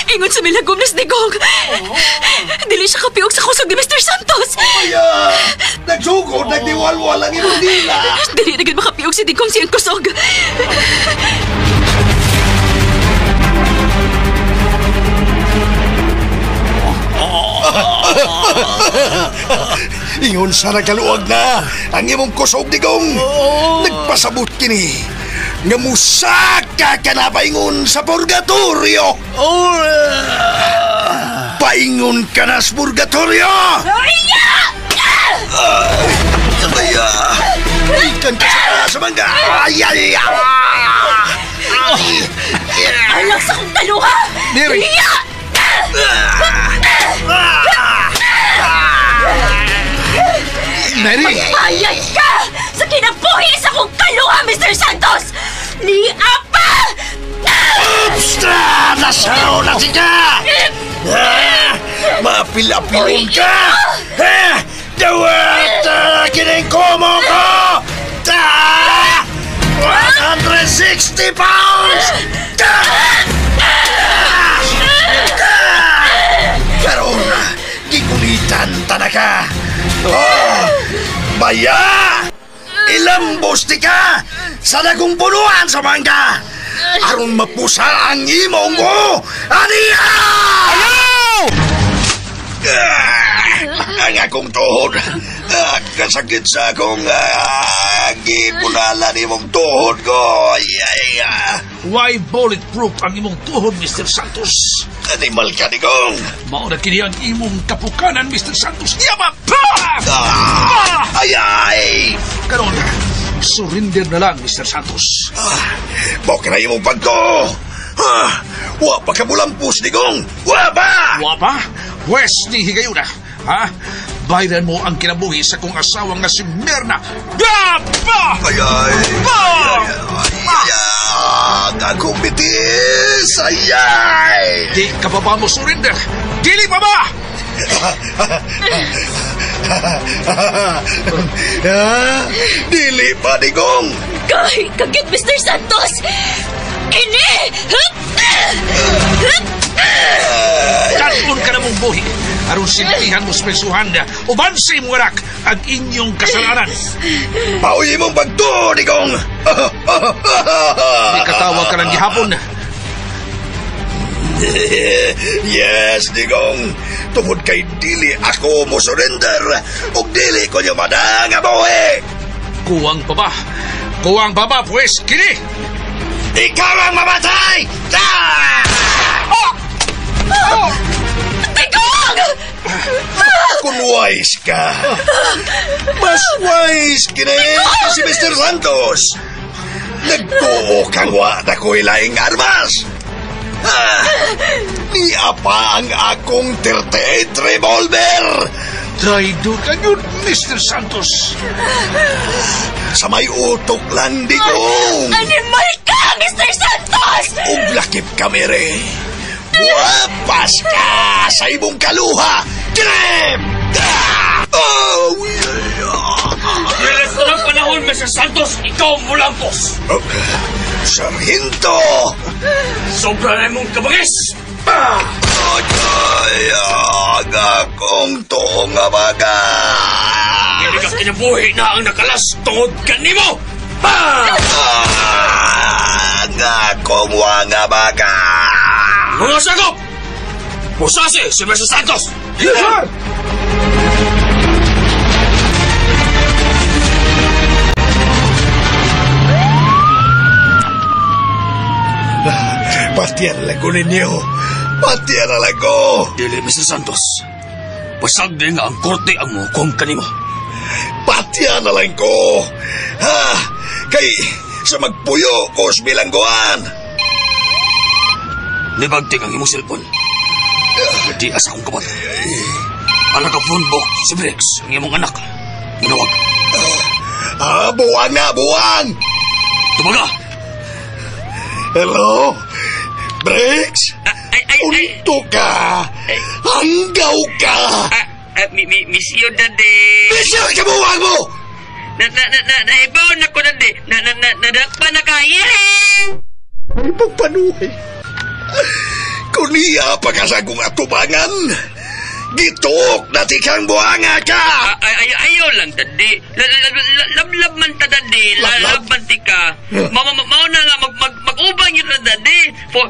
Ingon sa milagom na Digong! Dili siya kapiog sa kusog ni Mr. Santos! Kaya! Nagsugod, nagdiwalwal ang imong dila! Dili na gid makapiog si Digong siyang kusog! Ingon sa nagkaluwag na ang imong kusog, Digong! Nagpasabot kini nga musaka ka na paingon sa purgatorio! Paingon ka na sa purgatorio! Kaya! Ikan ka sa mangga! Alak sa kong kaluha! Mary! Mary! Magpayag ka sa kinabuhi sa kong kaluha, Mr. Santos! Ni Apa! Obstra! Nasaw na siya! Mapilapilon ka! Dawat! Kining komo ko! 160 pounds! Karon, gigulitan tanaka! Baya! Ilambos di ka sa dagong punuan sa mangga. Aron mapusa ang imong mo. Aniya! Ang akong tuhod. Kasakit sa akong gipunalan imong tuhod ko. Why bulletproof ang imong tuhod, Mr. Santos? Animal ka, Digong. Mao na kini ang imong kapukanan, Mr. Santos. Yama! Ay! Karon, surrender na lang, Mr. Santos. Baka na imong pagko. Wa pa ka mulampos, Digong. Wa pa! Wa pa? Wes ni higayuna. Ha? Bayran mo ang kinabuhi sa kong asawang na si Merna. Ay! Akong bitis! Ay! Di ka pa ba mo surrender? Dili pa ba? Dili pa, Digong. Kahit kagit, Mr. Santos! Ini! Tanpon ka na mong buhi. Aron siltihan mo sa presuhan na ubansi mo warak ang inyong kasalanan. Pauwi mong pagto, Digong. Di katawa ka lang gihapon. Yes, Digong. Tungod kay dili ako mo surrender o dili ko niyo madang abuhi. Kuwang pa ba? Kuwang pa ba, pues, kini? Ikaw ang mamatay! Digong! Kung wise ka, mas wise kini si Mr. Santos. Nagtuo kang wa na ko'y laing armas. Ni apa ang akong 38 revolver. Traidor ka yun, Mr. Santos. Sa may utok lang, Digong. Animal ka, Mr. Santos! Ug lakip kami re. Wapas ka sa imong kaluha. Krem! Nilas na ng panahon, Mr. Santos. Ikaw ang mulampos. Sarhinto! Sobra na mong kabagis. Ang akong toong abaga. Hindi ka kinabuhi na ang nakalas tungod kanimo. Ang akong wanga baga. Mga sagop! Pusasi si Mr. Santos! Yes, sir! Patian lang ko ninyo. Patian lang ko. Dili, Mr. Santos. Pasag din nga ang korte ang mukong kanimo. Patian na lang ko. Kay sa magpuyo ko sa bilangguan. Nibagting ang imong cellphone. Di asa akong kapat. Anak ka phone book si Briggs, ang imong anak. Manawag. Buwan na, buwan! Tumaga! Hello? Briggs? Unto ka! Hanggaw ka! Miss you, Daddy. Miss you, kabuwag mo! Naibaw na ko, Daddy. Nadakpa na kayo. May pagpanuhay. Kuniya pa ka sa kong atubangan. Gitok na tikang buhanga ka. Ayaw lang, Daddy. Lablab man ta, Daddy. Lablab man tika. Mao na nga mag-ubang yun na, Daddy. For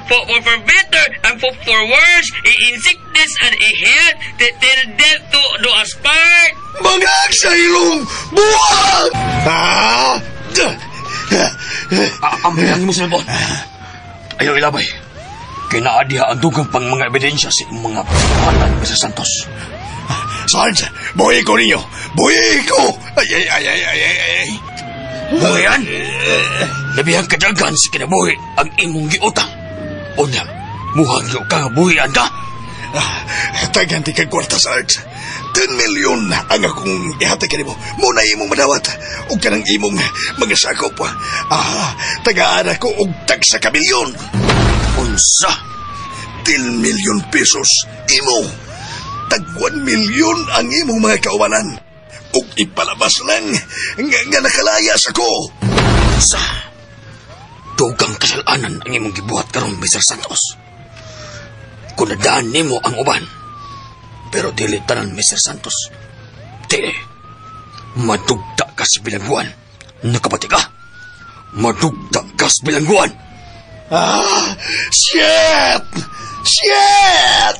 better and for worse, in sickness and in health, till death do us part. Mga sailong buwag! Ang mo cellphone. Ayaw ilabay. Kinaadiha ang dugang pang mga ebidensya sa mga pangalan, Mr. Santos. Sarge, buhay ko ninyo! Buhay ko! Ay! Buhayan? Labihang kadagan sa kinabuhi ang imong giutang. O niya, muhang yung ka buhayan ka? Taganti kang kwarta, Sarge. 10 milyon ang akong ihatag ka mo. Muna imong madawat. O ka ng imong mga sakop. Tagaan ako og tag sa kamilyon. Unsa? 10 milyon pesos. Imo. Tag 1 milyon ang imong mga kaubanan. Ug ipalabas lang nga nakalayas ako. Unsa? Dugang kasalanan ang imong gibuhat karon, Mr. Santos. Kunadaan nimo ang uban. Pero dili tanan, Mr. Santos. Dili. Madugta ka sa bilangguan. Nakapati ka? Madugta kas bilangguan. Shit! Shit!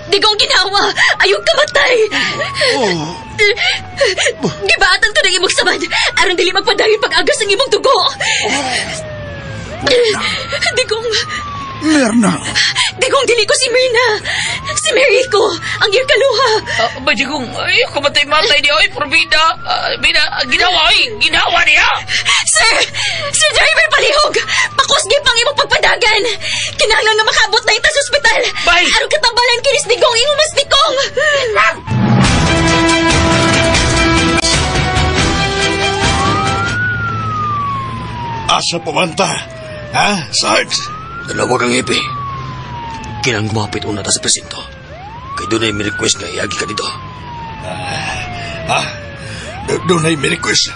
Digong ginawa! Ayong kamatay! Gibaatan ko ng imong samad aron dili magpadayon pag-agas ng imong dugo! Digong... Mirna! Digong, dili ko si Mirna! Si Mary ko! Ang iyong kaluha! Digong, ay, kamatay-matay niya, ay, porbida! Ginawa niya! Sir driver palihog! Pakusgi pang imong pagpadagan! Kinahanglan nga makaabot na ita sa ospital! Bay! Aron katambalan kinis Digong, imong mas Digong! Asa pamanta? Ha, Sarge? Dalawa kang ipi. Kinang gumapit una ta sa presinto. Kay doon ay may request nga iagi ka dito. Doon ay may request.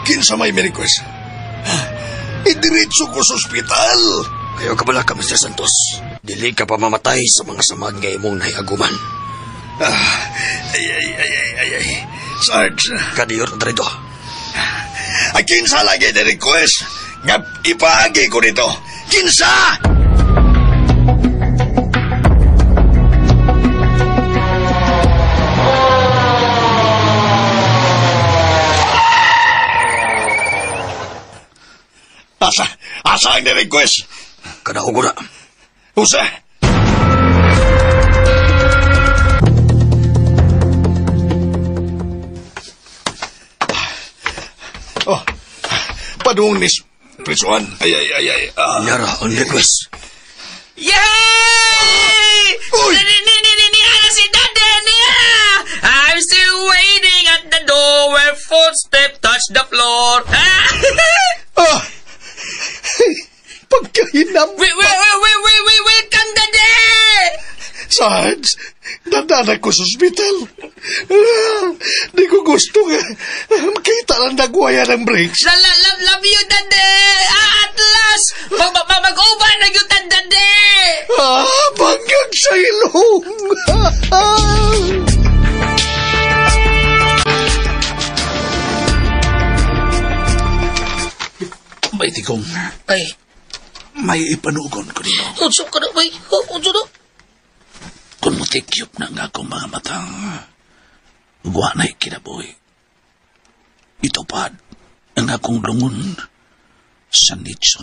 Kinsa may request? Idiretso ko sa ospital. Kayo kabala ka, Mr. Santos. Dili ka pa mamatay sa mga samad nga imong nahiaguman. Ay. Sarge. Kadiyor na dito. Kinsa lagi na request nga ipaagi ko dito. Kinsa! Asa ang request? Kadahugo na. Usa? Padung nis prisuan. Ay. Nyara ang request. Yay! Niya si Dada niya! I'm still waiting at the door where footsteps touch the floor. Pagkahinam. Welcome, Dada! Sarge, dadaan ko sa ospital. Di ko gusto nga. Makita lang nagwaya ng brakes. Love you, Dada! At last! Mag-over na yun, Dada! Banggang sa ilong. May Digong. Ay. May ipanugon ko nino. Unso ka na, bay? Unso na? Kung matikyop na nga akong mga matang guwanay kinabuhi. Itupad ang akong lungon sa nitso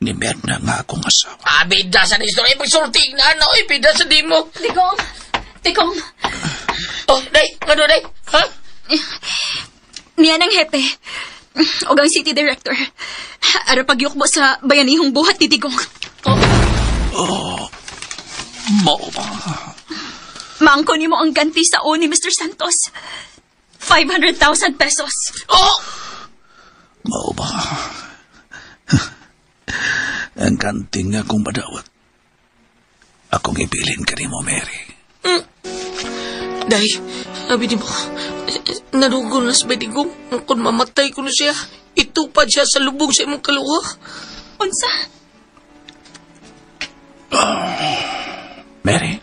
ni Merna nga akong asawa. Bida sa nisto. Pagsulting na ano, bida sa di mo. Digong! Oh, day, ano day? Ha? Niyan ang hepe. O ang city director. Ara pagyukbo sa bayanihong buhat ni Digong. Mao ba? Maangko ni mo ang ganti sa o ni Mr. Santos. 500,000 pesos. Mao ba? Ang kanting nga kong madawat. Akong ibilin ka ni mo, Mary. Day, sabi ni mo, nadugo na sa Digong. Kung mamatay ko na siya, itupad siya sa lubong sa imong kaluha. Unsa? Mary,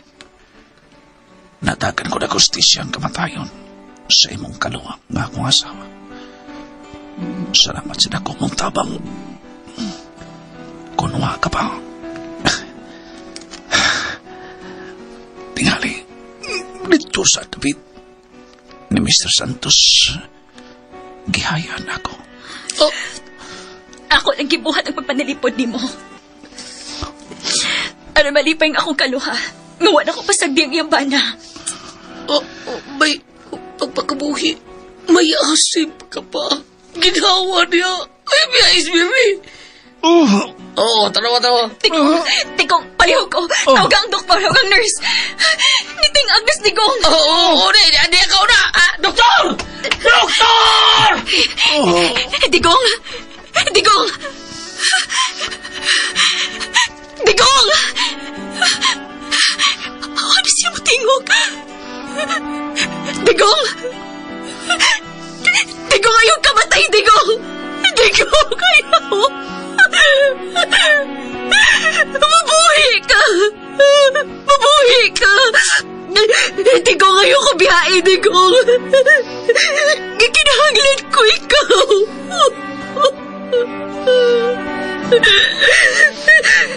natagan ko na kustisya ang kamatayon sa imong kaluha nga akong asawa. Salamat sa dako mong tabang. Kunwa ka pa. Tingali, dito sa tapit ni Mr. Santos, gihayan ako. Ako lang gibuhat ang pagpanalipod ni mo. Ano malipay ang akong kaluha. Ngawan ako pasagdiang iyang bana. May pagpakabuhi. May asip ka pa. Ginawa niya. Ay, may isbiri. Tanawa. Tikong, palihog ko. Tawag ang doktor, tawag ang nurse. Niting Agnes Digong. Di ikaw na. Doktor! Doktor! Digong! Ano siya matingog? Digong, ayaw kamatay, Digong! Digong, ayaw! Mabuhay Mabuhi ka! Mabuhi ka! Hindi ko ngayon ko biyain, Digong. Kinahanglan ko ikaw.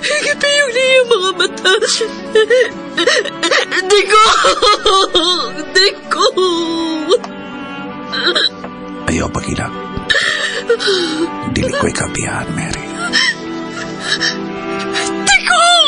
Higipiyong na yung mga mata. Digong! Digong! Ayaw pagila. Dili ko ikabihan, Mary. Digong!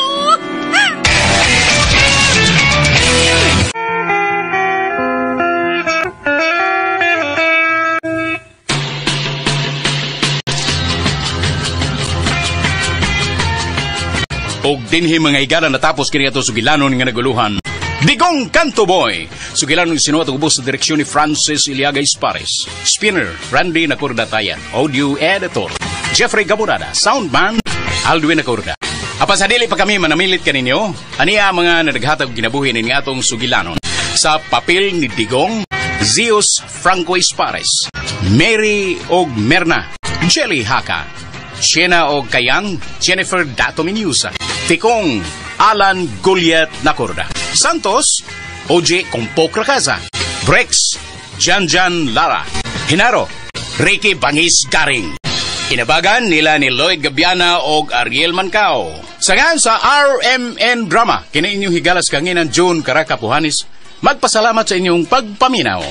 Og dinhi mga higala natapos kini ato sugilanon nga naguluhan. Digong Kanto Boy. Sugilanon sinuwat og ubos sa direksyon ni Francis Iliaga Ispares. Spinner, Randy Nakurdatayan. Audio Editor, Jeffrey Gaburada. Soundman, Aldwin Nakurda. Apan sa dili pa kami manamilit kaninyo, aniya mga nadaghatag ginabuhi ni atong sugilanon. Sa papel ni Digong, Zeus Franco Ispares, Mary og Merna, Jelly Haka, Siena og Kayang, Jennifer Dato Minusa, Tikong, Alan Goliath Nakurda, Santos, OJ Kompok Rakaza, Brex, Janjan Lara, Hinaro, Ricky Bangis Garing. Inabagan nila ni Lloyd Gabiana og Ariel Mancao. Sangan sa RMN Drama, kini inyong higalas kanginan June Karaka Puhanis. Magpasalamat sa inyong pagpaminaw.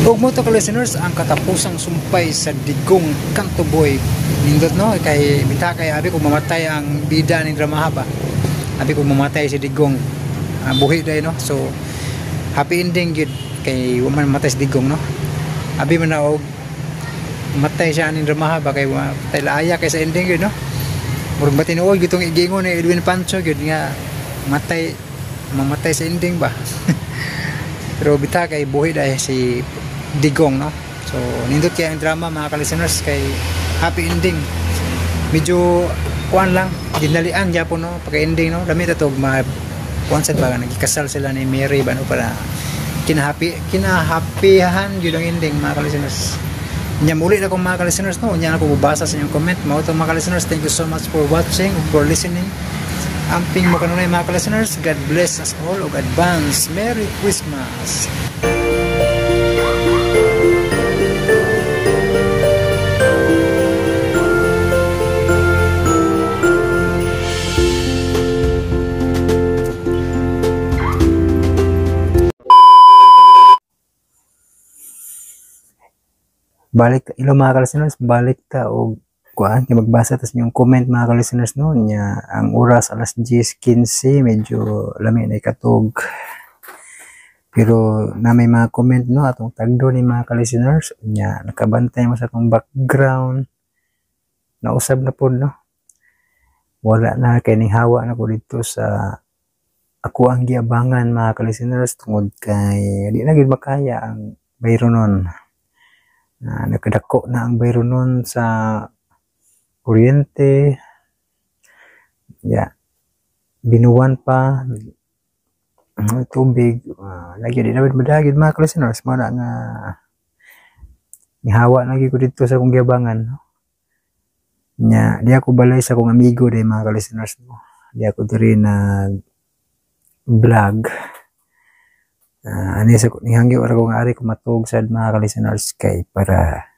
Ug mo to ka listeners, ang katapusang sumpay sa Digong Kanto Boy. Nindot no, kay bita kay abi ko mamatay ang bida ni drama haba. Abi ko mamatay si Digong. Buhi day no. So happy ending gyud kay waman matay si Digong no. Abi man na og matay siya ni drama haba kay matay laaya kay sa ending gyud no. Murag batinuod gitong igingon ni Edwin Pancho gyud nga mamatay sa ending ba. Pero bita kay buhi day si Digong no. So nindot kaya ang drama mga ka-listeners kay happy ending. Medyo kuan lang, ginalian gyapon no pagka-ending no. Dami ta tog ma-concept ba nagikasal sila ni Mary ba no para kinahappyhan gyud ang ending mga ka-listeners. Nya muli na kong mga ka-listeners no, nya ako bubasa sa inyong comment. Mao to mga ka-listeners, thank you so much for watching, for listening. Amping mo kanunay mga ka-listeners, God bless us all og advance Merry Christmas. Balik ilo mga ka-listeners, balik ta og kuan kay magbasa tas yung comment mga ka-listeners no nya ang oras alas 10:15 medyo lami na ikatog. Pero na may mga comment no atong tagdo ni mga ka-listeners nya nakabantay mo sa atong background. Nausab na pod no. Wala na kay ning hawa na ko dito sa ako ang giabangan mga ka-listeners tungod kay di na gid makaya ang bayro nun. Nagkadako na ang bayro nun sa kuryente. Binuwan pa tubig. Lagi di naman madagid mga ka-listeners. Mara nga nihawa lagi ko dito sa akong giabangan. Di ako balay sa akong amigo di mga ka-listeners. Di ako diri na vlog. Ani sa nihangyo ara ko nga ari ko matug sad mga ka-listeners kay para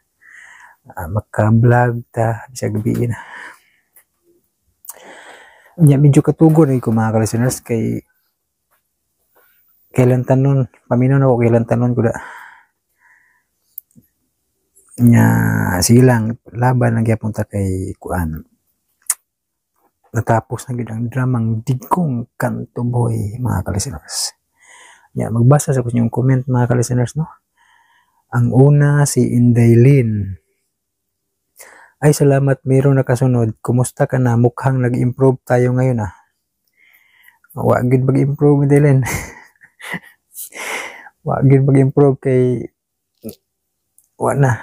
maka-vlog ta sa gabi na. Nya medyo katugon ko mga ka-listeners kay kailan tanon paminaw ako kailan tanon ko da. Nya sige lang laban lang gyapon ta kay kuan. Natapos na gid ang dramang Digong Kanto Boy mga ka-listeners. Magbasa sa inyong comment mga ka-listeners no. Ang una si Indaylin. Ay salamat mayroong nakasunod. Kumusta ka na? Mukhang nag-improve tayo ngayon ah. Wag gid mag-improve Indaylin. Wag gid mag-improve kay na.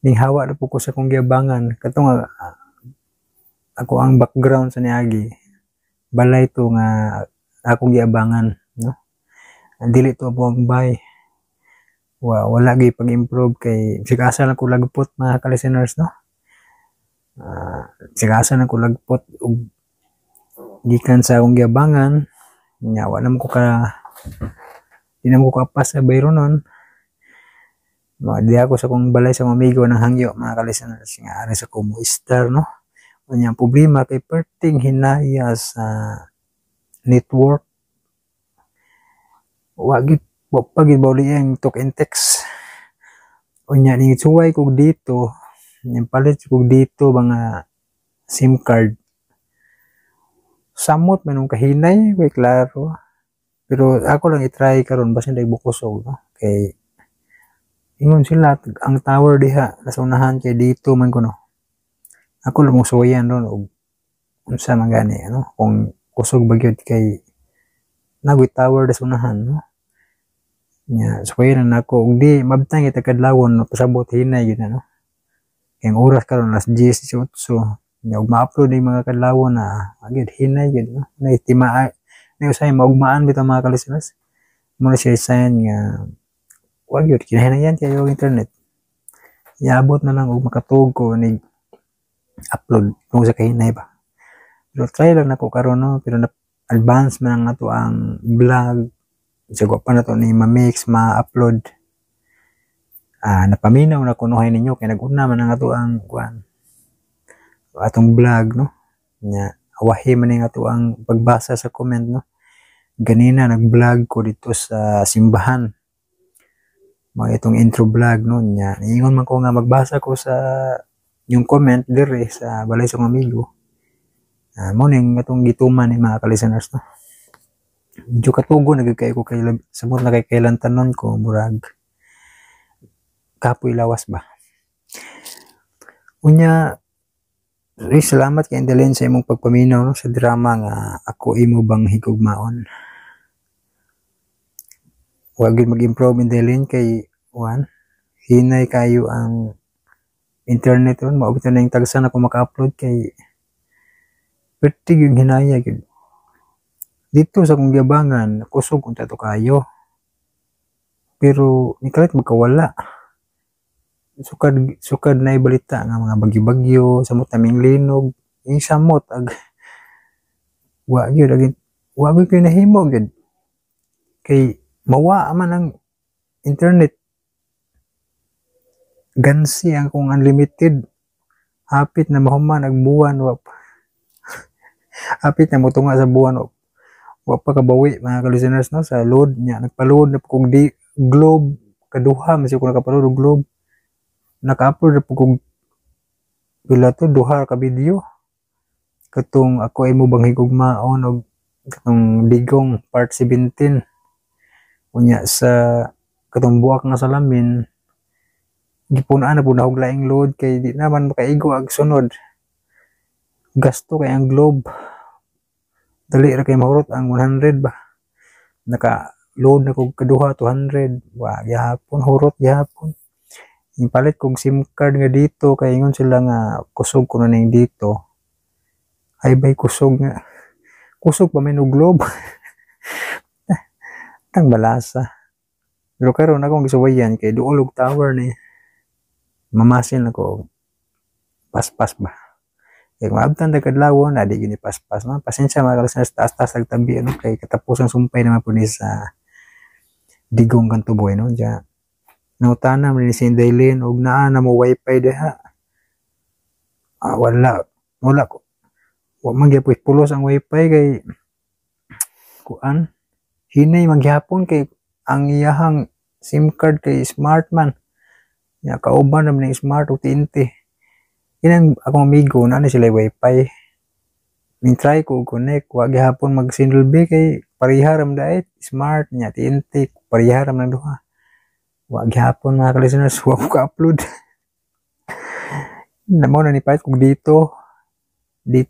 Ning hawa na po ko sa kong giabangan. Katong ako ang background sa niagi. Balay to nga akong giabangan no. Dili to buang bay. Wala gyud pag-improve kay sigasa lang ko lagpot mga ka-listeners no. Sigasan ako lagpot og gikan sa akong giabangan nya wa nam ko ka di na ko kapas sa bayro nun. Di ako sa kong balay sa mga amigo ng hangyo mga kalisteners nga ari sa kumo star no. Unya problema kay perting hinaya sa network wagit pagid bawli ang talk and text. Unya ni suway ko dito yung palit ko dito mga SIM card samot manong kahinay way klaro pero ako lang i-try karon basin day bukosog no kay ingon sila ang tower diha sa unahan kay dito man kuno ako lang mo suwayan ron og unsa man gani ano kung kusog bagyod kay nagoy tower sa unahan no nya suwayan na ako og di mabtang ita kadlawon pasabot hinay gyud no kay ang oras karon alas 10:18 nya og ma-upload yung mga kadlawon na agad hinay gyud no na estima na usay maugmaan bitaw mga kalisteners mo na siya sign nga wag yun kinahinayan kayo yung internet iabot na lang og makatug ko ni upload kung sa kahinay ba pero try lang nako karon no pero na advance man ang ato ang vlog siguro pa na to ni ma-mix ma-upload napaminaw na kunuhay ninyo kay nag-una man ang ato ang kuan atong vlog no nya awahi man nga ato ang pagbasa sa comment no ganina nag-vlog ko dito sa simbahan mga itong intro vlog no nya ingon man ko nga magbasa ko sa yung comment dire sa balay sa amigo mo ning atong gituman ni mga kalisteners no medyo katugo nagkay ko kay samot na kay kailan tanon ko murag kapoy lawas ba unya salamat kay Indelen sa imong pagpaminaw no, sa drama nga Ako Imo Bang Higugmaon. Huwag mag-improve Indelen kay Juan. Hinay kayo ang internet ron. Maubito na yung tagsan ako maka-upload kay pertig yung hinaya. Dito sa kong giabangan, kusog kung tato kayo. Pero nikalit magkawala. Sukad na ibalita nga mga bagyo-bagyo samot naming linog yung samot wag ko nahimo gud kay mawa man ang internet gansi ang kung unlimited hapit na mahuman ang buwan hapit na motunga sa buwan wa pa kabawi mga kalisteners no sa load nya nagpa-load na kung di globe kaduha masig ko nakapaload og globe naka-upload na po kong pila to, duha ka video. Katong Ako Imo Bang Higugmaon o katong Digong part 17. Unya sa katong Buwak Nga Salamin, gipunaan na po na laing load kay di naman makaigo ag sunod. Gasto kay ang globe. Dali ra kay mahurot ang 100 ba. Naka-load na kong kaduha 200. Wa, gihapon, hurot gihapon. Yung palit kong SIM card nga dito kaya ingon sila nga kusog ko na dito ay bay kusog pa may no globe tang balasa pero karon akong gisuwayan kay duolog tower ni mamasin ako paspas ba kay maabtan da kadlawon adi gini paspas no pasensya mga kalisteners taas-taas nagtabi ano kay katapusan sumpay naman po ni sa Digong Kantuboy no diya nautana man ni Sindaylin og naa na mo wifi diha. Wala ko. Wa man gyapon pulos ang wifi kay kuan hinay maghapon kay ang iyahang SIM card kay smart man. Ya kauban naman ng smart o TNT. Inang akong amigo na sila wifi. Min try ko connect wa gyapon mag single B kay pariharam dait smart nya TNT pariharam na duha. Wag hapon mga kalisteners, wag ko ka-upload. Namo na ni pahit kung dito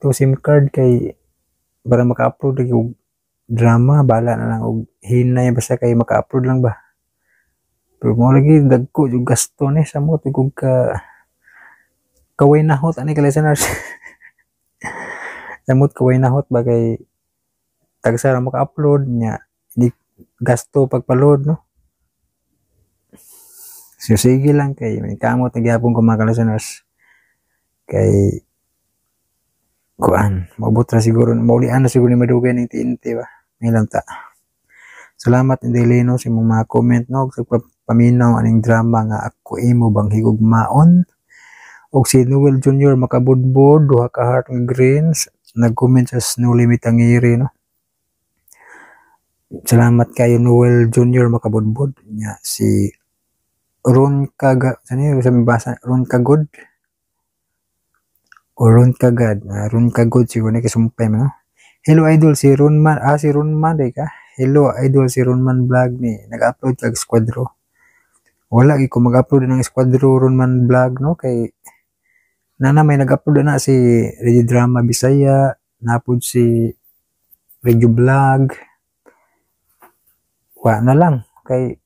SIM card kay para maka-upload yung drama, bala na lang og hinay basta kay maka-upload lang ba. Pero mo lagi dagko yung gasto ni sa mo tigog kaway nahot ani kalisteners. Samot kaway nahot ba kay tagsara maka-upload nya di gasto pagpa-load no. So, sige lang kay may kamot nagyapon ko mga kalisteners kay kuan maabot ra siguro maulian na siguro ni madugay ning TNT ba may lang ta. Salamat Indelino sa imong mga comment no sa paminaw aning drama nga Ako Imo Bang Higugmaon. Og si Noel Jr. makabudbod duha ka heart nga greens nag-comment sa No Limit ang Ngiri no. Salamat kayo Noel Jr. makabudbod nya si Ron Kaga sani sa basa Ron Kagod o Ron Kagad Ron Kagod siguro na kasumpay mo no? Hello idol si Ronman si Ronman day ka. Hello idol si Ronman vlog ni nag-upload kag Squadro. Wala gi ko mag-upload ng Squadro Ronman vlog no kay nana may nag-upload na si Radio Drama Bisaya napud si Radio Vlog. Wa na lang kay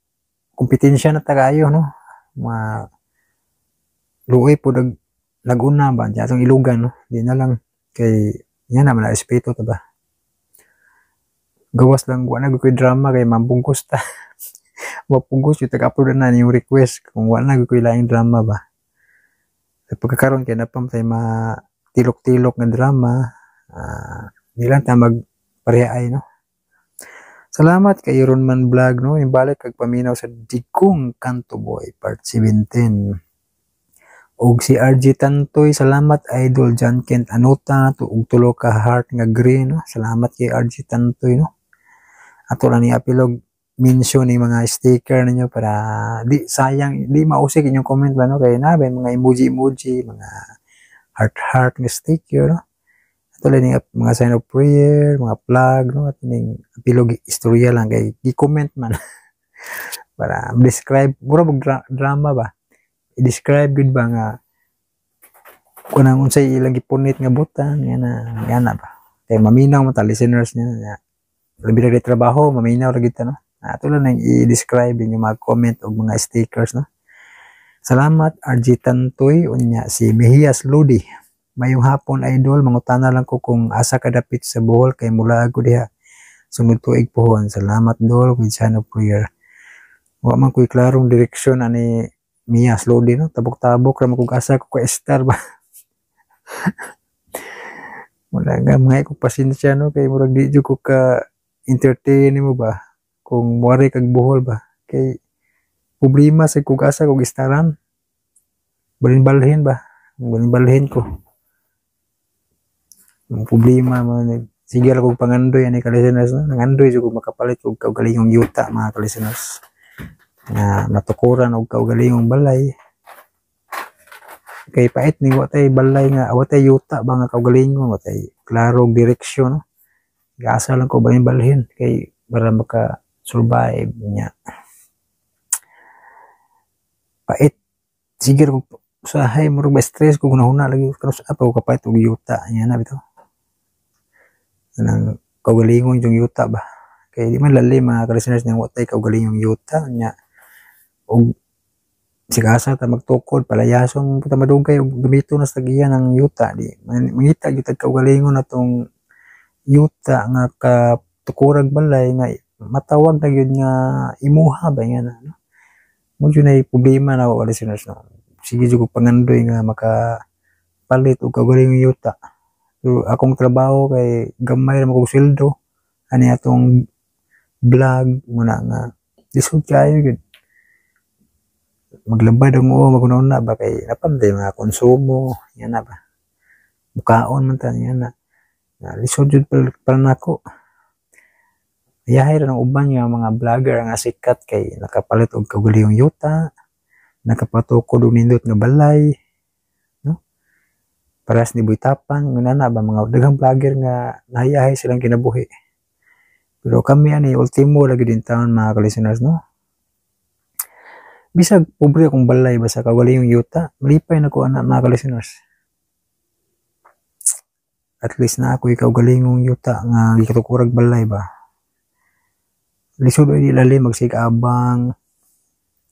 kompetensya na tagayo no. Luoy po naguna ba diya atong ilugan no. Di na lang kay yan naman na respeto ta ba. Gawas lang wa na koy drama kay mambungkos ta. Mapungkos yung tag-upload na yung request kung wala na koy laing drama ba. Sa pagkakaroon kay napam tay tilok-tilok nga drama nilang ta magparehay no. Salamat kay Ronman Vlog no imbalik kag paminaw sa Digong Kanto Boy part 17. Og si RG Tantoy salamat idol John Kent Anota og tulo ka heart nga green no. Salamat kay RG Tantoy no. Ato lang ni apilog mention ni mga sticker ninyo para di sayang di mausik inyong comment ba no kay na mga emoji mga heart nga sticker no. Ato lang ni mga sign of prayer mga flag no at ning apilog istorya lang kay gi-comment man para describe mura drama ba i-describe gud ba nga kunang unsay ilang gipunit nga butang yana ba kay maminaw mo ta listeners niya labi na trabaho maminaw ra gid ta no. Ato lang nang i-describe yung mga comment o mga stickers no. Salamat RG Tantoy unya si Mehias Ludi. Mayong hapon idol mangutana lang ko kung asa ka dapit sa Bohol kay mula ako diha sunod tuig pohon. Salamat dol with sign of prayer. Wa man ko'y klarong direksyon ani Mehias Ludi no. Tabok-tabok ra kung asa ko ka star ba. Wala nga mga ko pasensya no kay murag di jud ko ka entertain mo ba kung muari kag Bohol ba kay problema sa kung asa kog istaran balhin balhin ko ang problema man sige ra kog pangandoy ani ka-listeners no nangandoy jud ko makapalit og kaugalingong yuta mga ka-listeners na matukuran og kaugalingong balay kay pait ni watay balay nga watay yuta ba nga kaugalingong watay klaro og direksyon no gasa lang ko balhin kay para maka survive niya pait sige ko sa hay murag ba stress ko hunahuna lagi karos apa ko kapait og yuta nya na bitaw nang kaugalingong yung yuta ba kay di man lalim mga ka-listeners nang watay kaugalingong yuta nya og sigasa ta magtukod palayason puta madugay og gamito na sa tagiyan ng yuta di mangita gyud kaugalingon natong yuta nga katukurag balay nga matawag na yun nga imuha ba nga na no? Mo yun ay problema na wala listeners no. Sige jud ko pangandoy nga makapalit og kaugalingong yuta. So akong trabaho kay gamay ra kog sweldo ani atong vlog muna nga lisod kayo gud. Maglabad ang magunahon na ba kay napamday mga konsumo yan na ba. Bukaon man ta yan na. Lisod jud para nako. Yahay ra ng uban nga mga vlogger nga sikat kay nakapalit og kaugalingong yuta, nakapatukod og nindot nga balay, no? Paras ni Buitapan, nganana ba mga daghang vlogger nga nahayahay silang kinabuhi. Pero kami ani ultimo lagi din taon mga ka-listeners no. Bisag pobre akong balay basta kaugalingong yuta, malipay na ko ana mga ka-listeners. At least na ako kaugalingong yuta nga gikatukurag balay ba. Lisod ay ilalim magsigabang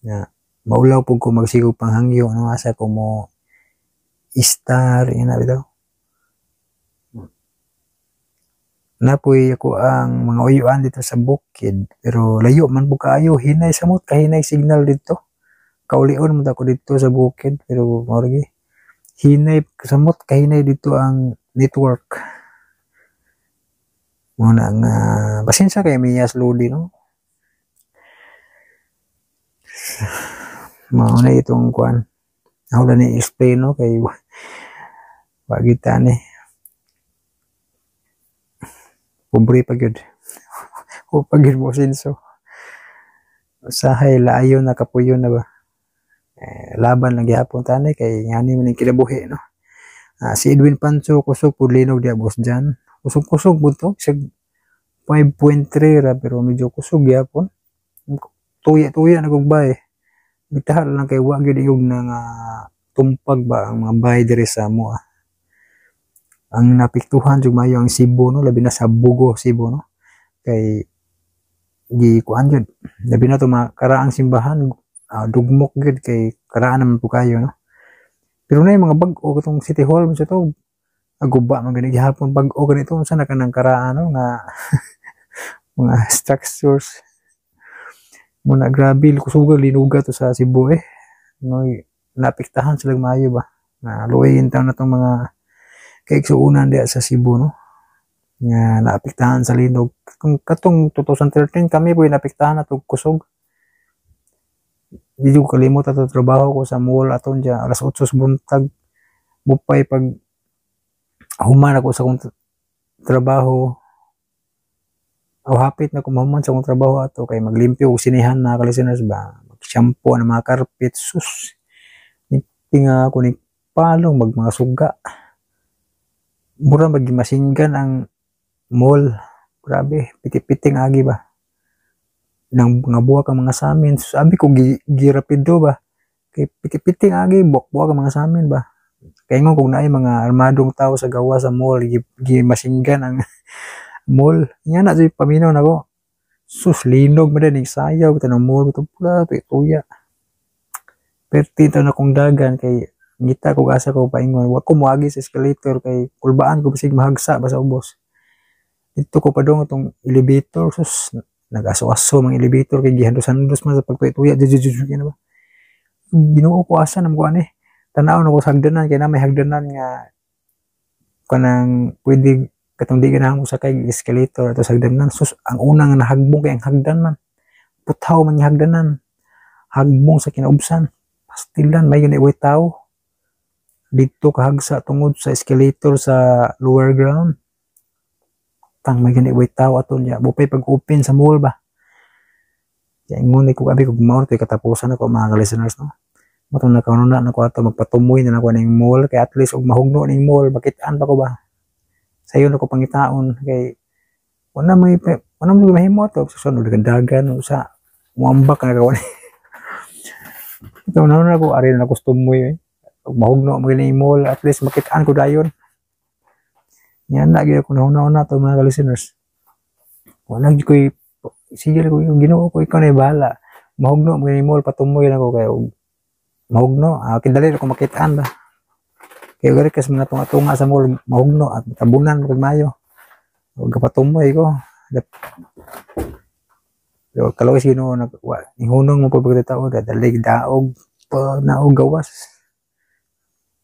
na maulaw po ko magsigog panghangyo no asa ko mo star ina bitaw napoy ako ang mga uyuan dito sa bukid pero layo man po kaayo hinay samot kahinay signal dito kaulion man ako dito sa bukid pero morgi hinay samot kahinay dito ang network. Muna nga, pasensya kay Miyas Lodi, no? Mauna itong kuan. Ako na ni-explain, no? Kay wagitan pobre pag yun. O pag yun mo sinso. Usahay, laayo na kapuyo na ba? Laban lang gihapon tanay kay ngani man kinabuhi, no? Si Edwin Pancho kusog pud linog dia boss dyan. Kusog-kusog bunto sig 5.3 ra pero medyo kusog gihapon. Tuya na kog bay. Bitahan lang kay wa gyud iyog na nga tumpag ba ang mga bay diri sa amo. Ang napiktuhan jud mayo ang Cebu, no, labi na sa Bugo, Cebu, no. Kay gi kuan jud. Labi na to mga karaang simbahan, dugmok gud kay karaan naman po kayo, no. Pero na yung mga bag-o katong City Hall mo sa to, aguba man gani gihapon bag-o ganito unsa na kanang karaan, no, nga mga structures. Muna grabe kusugal linuga to sa Cebu no, napiktahan sila maayo ba. Na luwayin taw na tong mga kaigsuunan diya sa Cebu, no. Nga naapektahan sa linog. Kung katong 2013 kami po napektahan na to kusog. Di ko kalimot ato trabaho ko sa mall aton diya alas 8 sa buntag. Mupay pag human ako sa kong trabaho. O hapit na kumahuman sa kong trabaho ato kay maglimpyo og sinihan na kalisteners ba. Mag-shampoo na mga carpet sus. Tinga ako ni palong mga suga. Mura magimasinggan ang mall. Grabe, piti-piting agi ba. Nang mga buwak ang mga samin. Sabi ko, girapido ba. Kay piti-piting agi, buwak-buwak ang mga samin ba. Kaya nga kung naay mga armadong tao sa gawa sa mall, gimasinggan ang mall. Yan na, paminaw na ko. Sus, linog mo din, sayaw, ito ng mall, ito pula, tuya. Pertito na kong dagan, kay ngita ko asa ko paingon wa ko moagi sa escalator kay kulbaan ko bisig mahagsa ba sa ubos dito ko padong itong elevator sus nag-aso-aso mga elevator kay gihandos-handos man sa pagtuya jujujuju na ba Ginoo ko asa nam ko tanaw na ko sa hagdanan kay na may hagdanan nga kanang pwede katong di ganahan ko sakay escalator ato sa hagdanan sus ang unang nahagbong kay ang hagdanan putaw man yung hagdanan hagbong sa kinaubsan pastilan may gani way tao dito kahagsa tungod sa escalator sa lower ground. Tang may gani way tao aton niya. Bupay pag-open sa mall ba. Kaya ingon ko abi kung mao to katapusan ako mga listeners, no. Matong nakauna na ko ato magpatumoy na ako ning mall kay at least og mahugno ning mall bakitaan pa ko ba. Sayo na ko pangitaon kay wala may mahimo to susunod dagan usa muambak na ko. Ito na ko ari na kustomoy pag mahugno mo gini mall at least makitaan ko dayon yan lagi ako nauna to mga listeners wala ko sige ko yung Ginoo ko ikaw na bahala mahugno mo gini mall patumoy na ko kayo mahugno kidali ko makitaan ba kaya gari kas mga tunga sa mall mahugno at tabunan pag mayo huwag patumoy ko kalau sino ihunong mo pagkatao dadalig daog pa naog gawas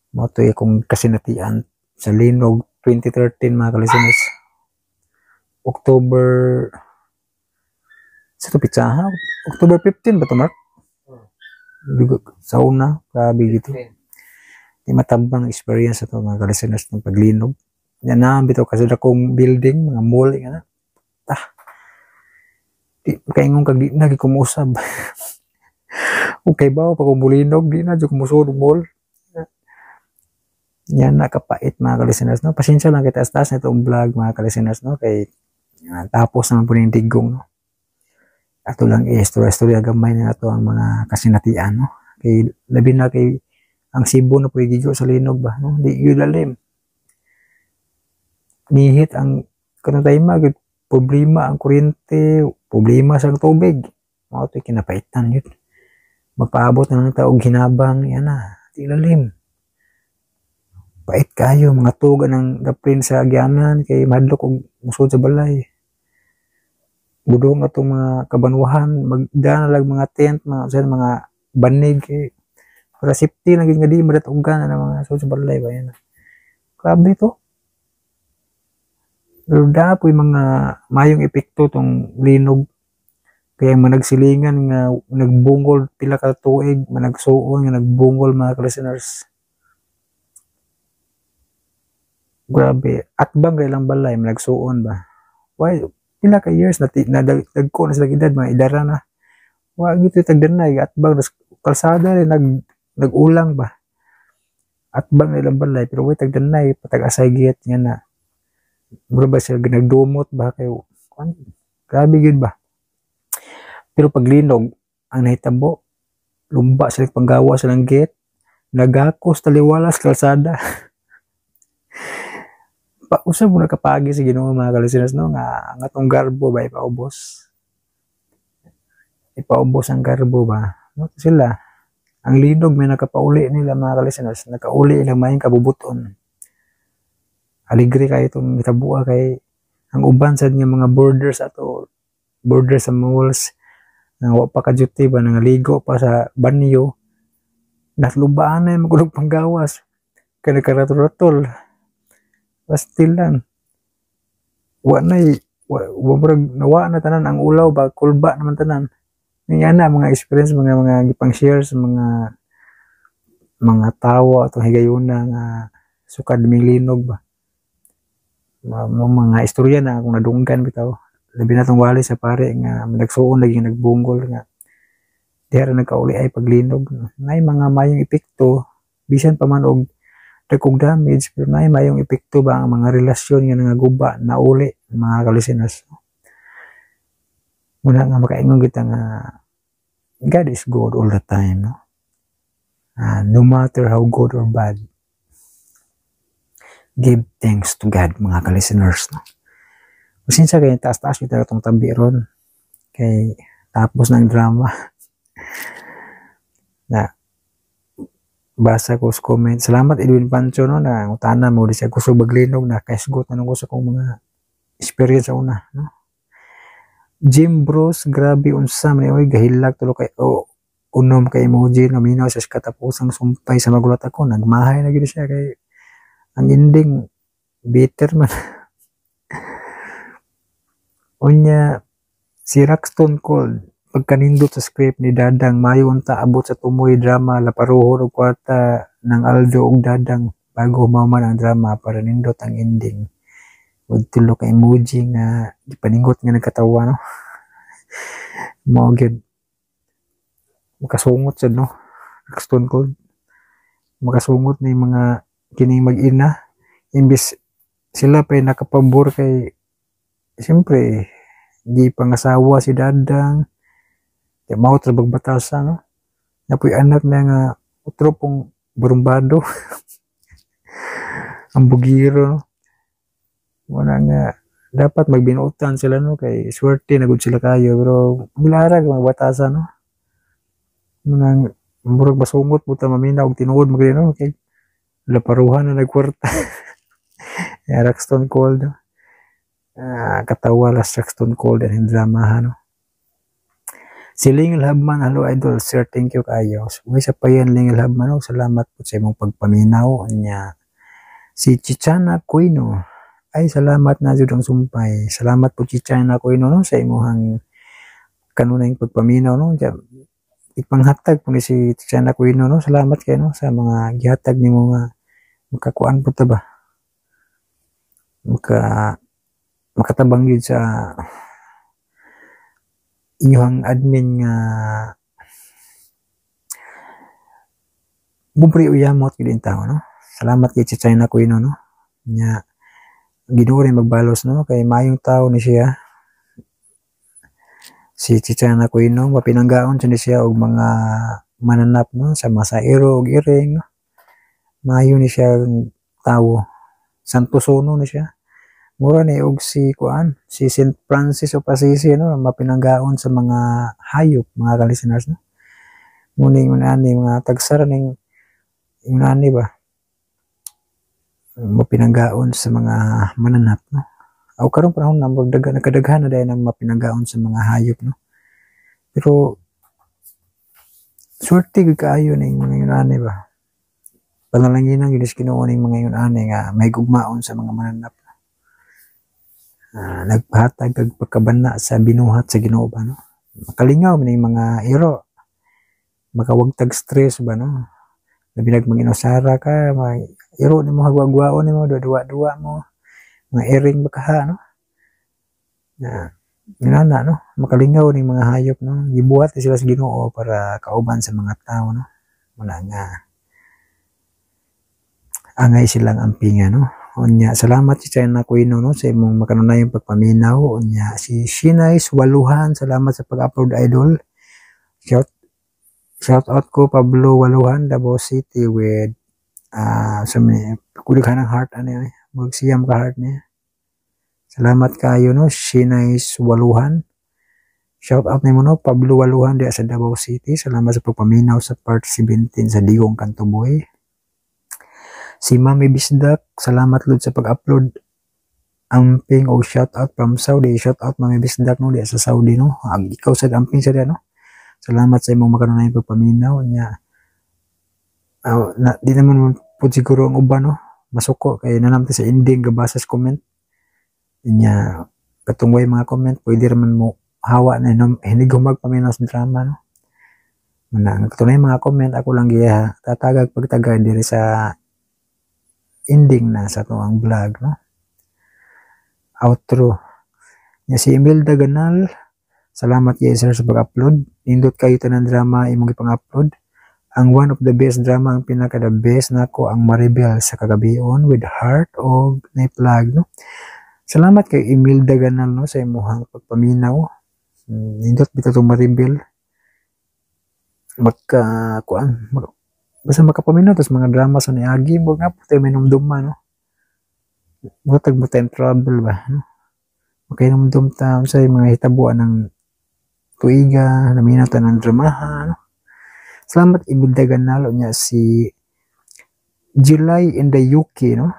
mo to akong kasinatian sa linog 2013 mga kalisteners October sa to pizza ha October 15 ba to Mark sa una grabe gitu di matabang experience ato mga kalisteners ng paglinog yan na bitaw kasi akong building mga mall nga di kaingong kag di na gikumusab okay ba pag umulinog di na di kumusod mall. Yan nakapait mga kalisteners, no. Pasensya lang kita taas na itong vlog mga kalisteners, no. Kay tapos naman po yung digong, no. Ato lang istorya gamay na ito ang mga kasinatian, no. Kay labi na kay ang Cebu na po gigo sa linog ba, no. Di yun lalim. Nihit ang kanong tayo problema ang kuryente, problema sa tubig. Mga ito kinapaitan yun. Magpaabot na ng taog hinabang, yan na, di lalim. Pait kayo mga tuga ng daplin sa agyanan kay madlok og musod sa balay budong atong mga kabanwahan magdana lag mga tent mga banig kay para safety lang nga di madatugan na mga musod sa balay ba yan grabe to Pero dapoy mga mayong epekto tong linog. Kaya managsilingan nga nagbungol pila ka tuig, managsuon nga nagbungol mga listeners. Grabe, atbang kay lang balay managsuon ba. Why pila ka years na dagko na sila edad mga idara na. Wa gito tagdanay atbang kalsada rin nagulang ba. Atbang nilang balay pero way tagdanay patag-asay giyat nga na. Mura ba sila nagdumot ba kayo? Grabe gid ba. Pero pag linog, ang nahitabo, lumba sila panggawa silang gate, nagakos taliwalas kalsada. Usab mo nakapagi sa Ginoo mga kalisinas no nga ang atong garbo ba ipaubos. Ipaubos ang garbo ba. No sila. Ang linog may nakapauli nila mga kalisinas, nakauli ilang mayong kabubuton. Aligre kayo itong itabuha kay ang uban sa mga borders ato, borders sa malls, nga wa pa ka duty ba nangaligo pa sa banyo naslubaan na yung magulog panggawas kaya nagkaratul-ratul still lang nawa na tanan ang ulaw ba kulba naman tanan nga na mga experience mga gipang share sa mga tawo atong higayuna nga sukad milinog ba mga istorya na akong nadunggan bitaw labi na tong wali sa pare nga nagsuon lagi nagbunggol nga diha nagkauli ay paglinog nay mga mayong epekto bisan pa man og dagkog damage pero nay mayong epekto ba ang mga relasyon nga nangaguba na uli mga kalisinas muna nga makaingon kita nga God is good all the time no no matter how good or bad give thanks to God mga kalisteners no. Sinsa kay taas-taas yung itong tabi ron. Kay tapos ng drama. Na basa ko sa comment. Salamat Edwin Pancho no na utana mo di siya kusog maglinog na kaisgot na ko sa kong mga experience sa una no. Jim Bros grabe unsa man oy gahilag tulo kay unom kay emoji no minaw sa katapusang sumpay sa magulat ako nagmahay na gid siya kay ang ending bitter man. Unya si Raxton Cold pagkanindot sa script ni Dadang mayo unta abot sa tumoy drama laparuhon og kwarta ng Aldo og Dadang bago humaman ang drama para nindot ang ending ug tulo ka emoji nga gipaningot nga nagkatawa no mo gyud makasungot sad no Raxton Cold makasungot ni mga kining mag-ina imbis sila pa nakapabor kay siyempre, di pangasawa si Dadang. Kaya mau trabag batasa, no? Napoy anak na nga utro pong barumbado. Ang bugiro, no? Wala nga, dapat magbinuutan sila, no? Kay swerte, nagod sila kayo. Pero, nilarag, mga batasa, no? Mga, murag basungot, buta mamina, og tinuod, no? Okay. Laparuhan na nagkwarta. Raxton Cold, no? Katawa la Saxton Cold and drama no. Si Lingel Habman, hello idol sir, thank you kayo. Uy sa payan Lingel Habman, no? Salamat po sa imong pagpaminaw niya. Si Chichana Aquino, ay salamat na jud ang sumpay. Salamat po Chichana Aquino no sa imong kanunay pagpaminaw no. Ipanghatag po ni si Chichana Aquino no. Salamat kayo no sa mga gihatag nimo nga makakuan po ta ba. Makatabang yun sa inyong admin nga bubri uyamot yun tao no. Salamat kay Chichana Aquino no. Nya Ginoo rin magbalos no kay mayong tao ni siya. Si Chichana Aquino mapinanggaon siya og mga mananap no sa masairo og iring no. Mayo ni siya tao. Santosono ni siya. Mura ni og si St. Francis of Assisi no mapinanggaon sa mga hayop mga kalisteners no. Muning ani mga tagsara ning inani ba mapinanggaon sa mga mananap no. Aw karon panahon na nakadaghan na dayon ang mapinanggaon sa mga hayop no. Pero swerte gid kaayo ning mga inani ba. Panalanginan gyud Ginoo ning mga inani nga may gugmaon sa mga mananap. nagpahatag kag pagkabana sa binuhat sa Ginoo ba no. Makalingaw man yung mga iro, makawagtag stress ba no. Labi nagmanginusara ka, iro nimo hagwagwaon nimo duwa mo, mga iring bakaha no. Ginana no, makalingaw ning mga hayop no, gibuhat sila sa Ginoo para kauban sa mga tao no. Muna nga angay silang ampinga no. Unya salamat si China Aquino no sa imong makanunayang pagpaminaw. Unya si Shinais Waluhan, salamat sa pag-upload idol. Shout out ko Pablo Waluhan, Davao City with sa kulighan ng heart ano magsiyam ka heart niya. Salamat kayo no, Shinais Waluhan. Shout out nimo no, Pablo Waluhan diya sa Davao City. Salamat sa pagpaminaw sa part 17 sa Digong Kantuboy. Si Mami Bisdak, salamat lud sa pag-upload. Amping o shout out from Saudi. Shout out Mami Bisdak no, diya sa Saudi no. Ikaw sa amping sa diya no. Salamat sa imong makanunayang pagpaminaw niya. Di naman po siguro ang uban no. Masuko kay nanamti sa ending gabasa sa comment. Nya katungway mga comment pwede raman mo hawa na hindi magpaminaw sa drama no. Muna katunay mga comment ako lang giya tatagag pagtagay diri sa ending na sa tuang vlog no. Outro nya si Imelda Ganal, salamat yes sir sa pag-upload. Nindot kayo tanan drama imong ipang-upload. Ang one of the best drama, ang pinaka the best nako ang Maribel sa kagabion with heart o na plug no. Salamat kay Imelda Ganal no sa imong pagpaminaw. Nindot bitaw tong Maribel. Basta makapaminaw tas mga drama sa niagi mo nga puti minumduma no. Mutag mo time trouble ba no. Makainomdum ta sa mga hitabuan ng tuiga, naminaw ta ng dramaha no. Salamat Imelda Ganal niya si July in the UK no.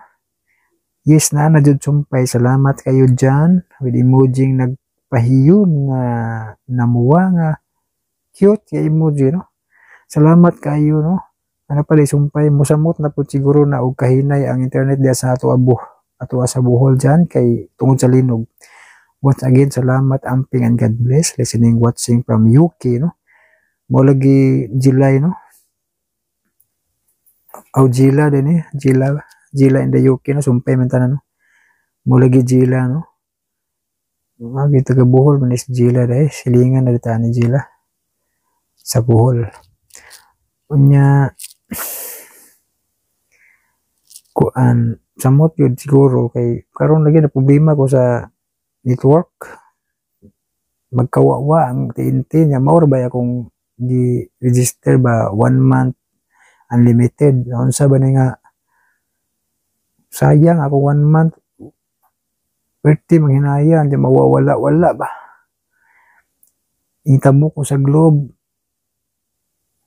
Yes na jud sumpay, salamat kayo dyan with emoji nagpahiyom nga namuwa nga cute kay emoji no. Salamat kayo no. Ano pala sumpay musamot na po siguro na og kahinay ang internet diya sa ato sa Bohol dyan kay tungod sa linog. Once again salamat amping and God bless listening watching from UK no. Mo lagi July no. Jila din Jila in the UK no, sumpay man tanan no. Mula gi Jila no. Magi taga Bohol man is Jila dai, silingan na dita ni Jila sa Bohol. Unya kuan samot yun siguro kay karon lagi na problema ko sa network. Magkawawa ang TNT nya mao ba akong gi-register ba 1 month unlimited. Unsa ba ni nga sayang ako 1 month. Pwede manghinayan, di mawawala-wala ba. Itabo ko sa Globe.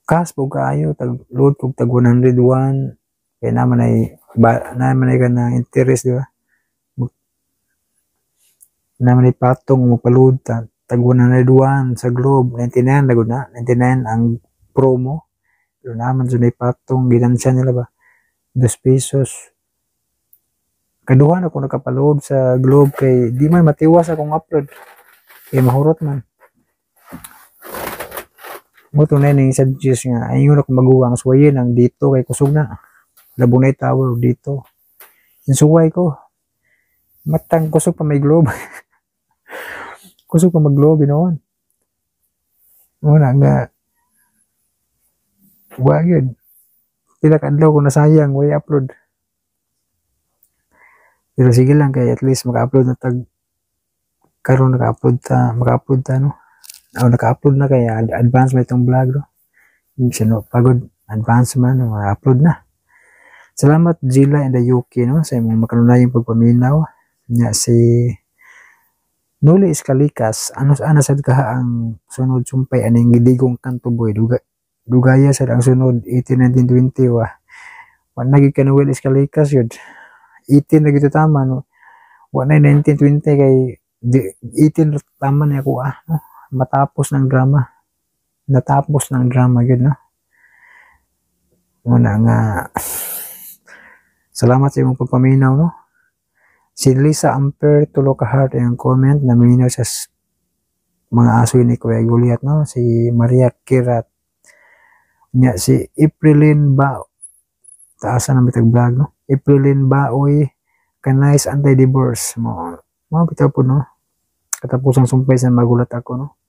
Cash po kayo, load ko tag 101. Kaya naman ay ka na interest, di ba? Naman ay patong magpa-load tag 101 sa Globe. 99 lagod na. 99 ang promo. Pero naman so na patong, ginansya nila ba? 2 pesos. Kaduhan ako nakapaload sa Globe kay di man matiwas akong upload kay mahurot man mo tunay ning suggest nga ayon ako maguwang suwayin ang dito kay kusog na Labunay Tower dito insuway ko matang kusog pa may Globe kusog pa mag Globe noon una nga wagid pila ka adlaw ko nasayang way upload. Pero sige lang kay at least maka-upload na tag karon maka-upload ta no. Naka-upload na kaya advance may itong vlog no. Sino pagod advance man maka-upload na. Salamat Jila in the UK no sa imong makanunayang pagpaminaw nya si Noli Escalikas ana sad kaha ang sunod sumpay aning Digong Kantuboy dugaya sad ang sunod 18-19-20 wa nagig Noel Escalikas yun 18 na gito tama no. Wa na 19-20 kay 18 tama na ako no? Natapos ng drama yun no. Muna nga salamat sa imong pagpaminaw no. Si Lisa Amper tulo ka heart ang comment na minaw sa mga aso ni Kuya Goliath, no? Si Maria Kirat nya, si Aprilin ba taasan na bitag vlog, no? Aprilin Baoy kanais anti-divorce mo bitaw po, no? Katapusang sumpay sa magulat ako, no?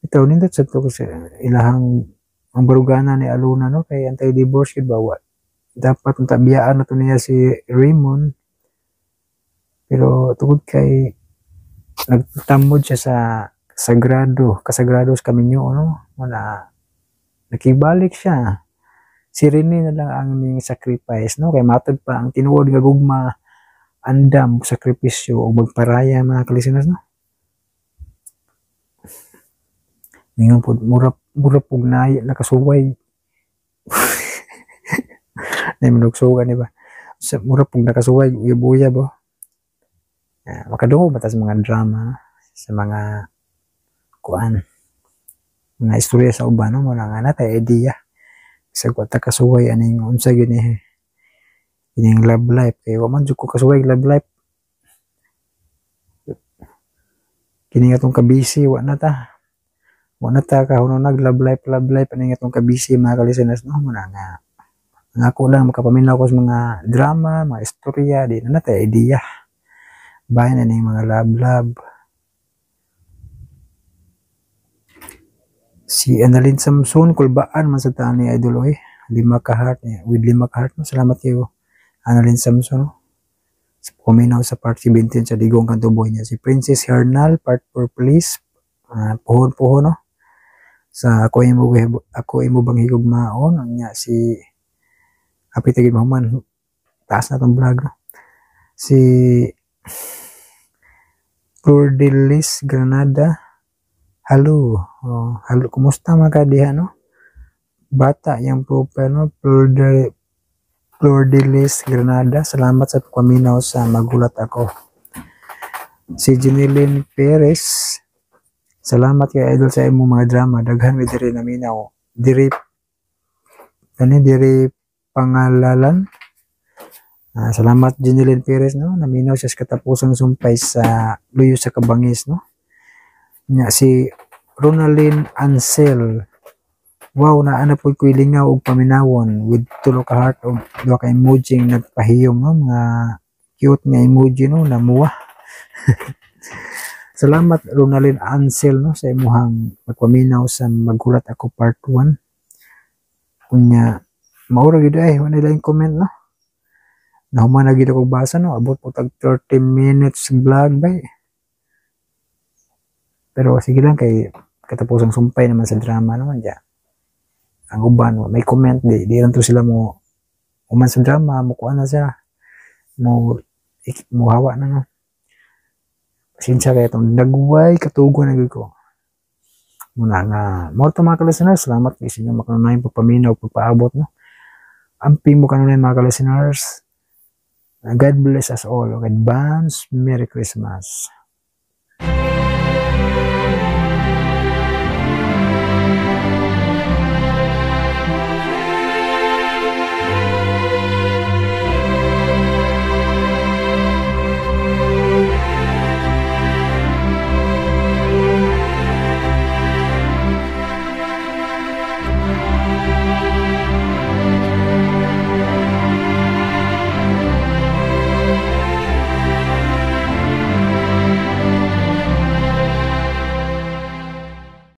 Ito nindot sa to kasi ilahang ang barugana ni Aluna, no? Kay anti-divorce kid bawa dapat tabiyaan na to niya si Raymond, pero tungod kay nagtamod siya sa kasagrado sa kaminyo, no? Wala nakibalik siya. Si Rene na lang ang ning sacrifice, no? Kay matod pa ang tinuod nga gugma andam sakripisyo o magparaya mga kalisinas, no? Mingon po mura pug naay nakasuway. Nay manugsugan, di ba? Sa mura pug nakasuway uya-buya ba? Makadungog ba ta sa mga drama, sa mga kuan, mga istorya sa uban, no? Wala nga natay idea sa kwata kasuway aning unsa gyud ni ining love life, kay wa man jud ko kasuway love life. Kini atong kabisi wa na ta kahunong nag love life ani atong kabisi mga kalisinas, no? Muna nga ako lang makapaminaw ko sa mga drama, mga istorya, di na natay idea bayan na mga love. Si Annalyn Samson kulbaan man sa tani idol, 5 ka heart niya with 5 ka heart, no? Salamat kayo Annalyn Samson, no? Puminaw sa part 17 sa Digong Kantuboy niya. Si Princess Hernal part 4 please, puhon, no? Sa ako imo bang higugmaon niya. Si happy tagid mahuman taas na tong vlog, no? Si Flordelis Granada, hello, kumusta mga kadiha, no? Bata yung profile, no? Flordelis Granada, salamat sa paminaw sa magulat ako. Si Jeneline Perez, salamat kay idol sa imo mga drama, daghan mi diri naminaw. Diri pangalalan. Salamat Jeneline Perez, no? Naminaw siya sa katapusang sumpay sa Luyo sa Kabangis, no? Nya si Ronaldin Ansel, wow, naana po ko'y lingaw og paminawon with 2 ka heart o 2 ka emoji nagpahiyom, no? Mga cute nga emoji, no? Namuwa. Salamat Ronaldin Ansel, no? Sa imuhang magpaminaw sa magulat ako part 1. Kunya maura gid ay wala lang comment, no? Nahuman na gid ako basa, no? Abot po tag 30 minutes vlog bay. Pero sige lang kay katapusang sumpay naman sa drama naman dya. Ang uban may comment di lang to sila mo uman sa drama mo kuan na siya mo hawa na, no? Pasensya kay itong nagway katugon na ko muna nga mo to mga ka-listeners. Salamat kay sa inyo makanunay pagpaminaw pagpaabot, no? Ampi mo kanunay mga ka-listeners. God bless us all. Advance Merry Christmas.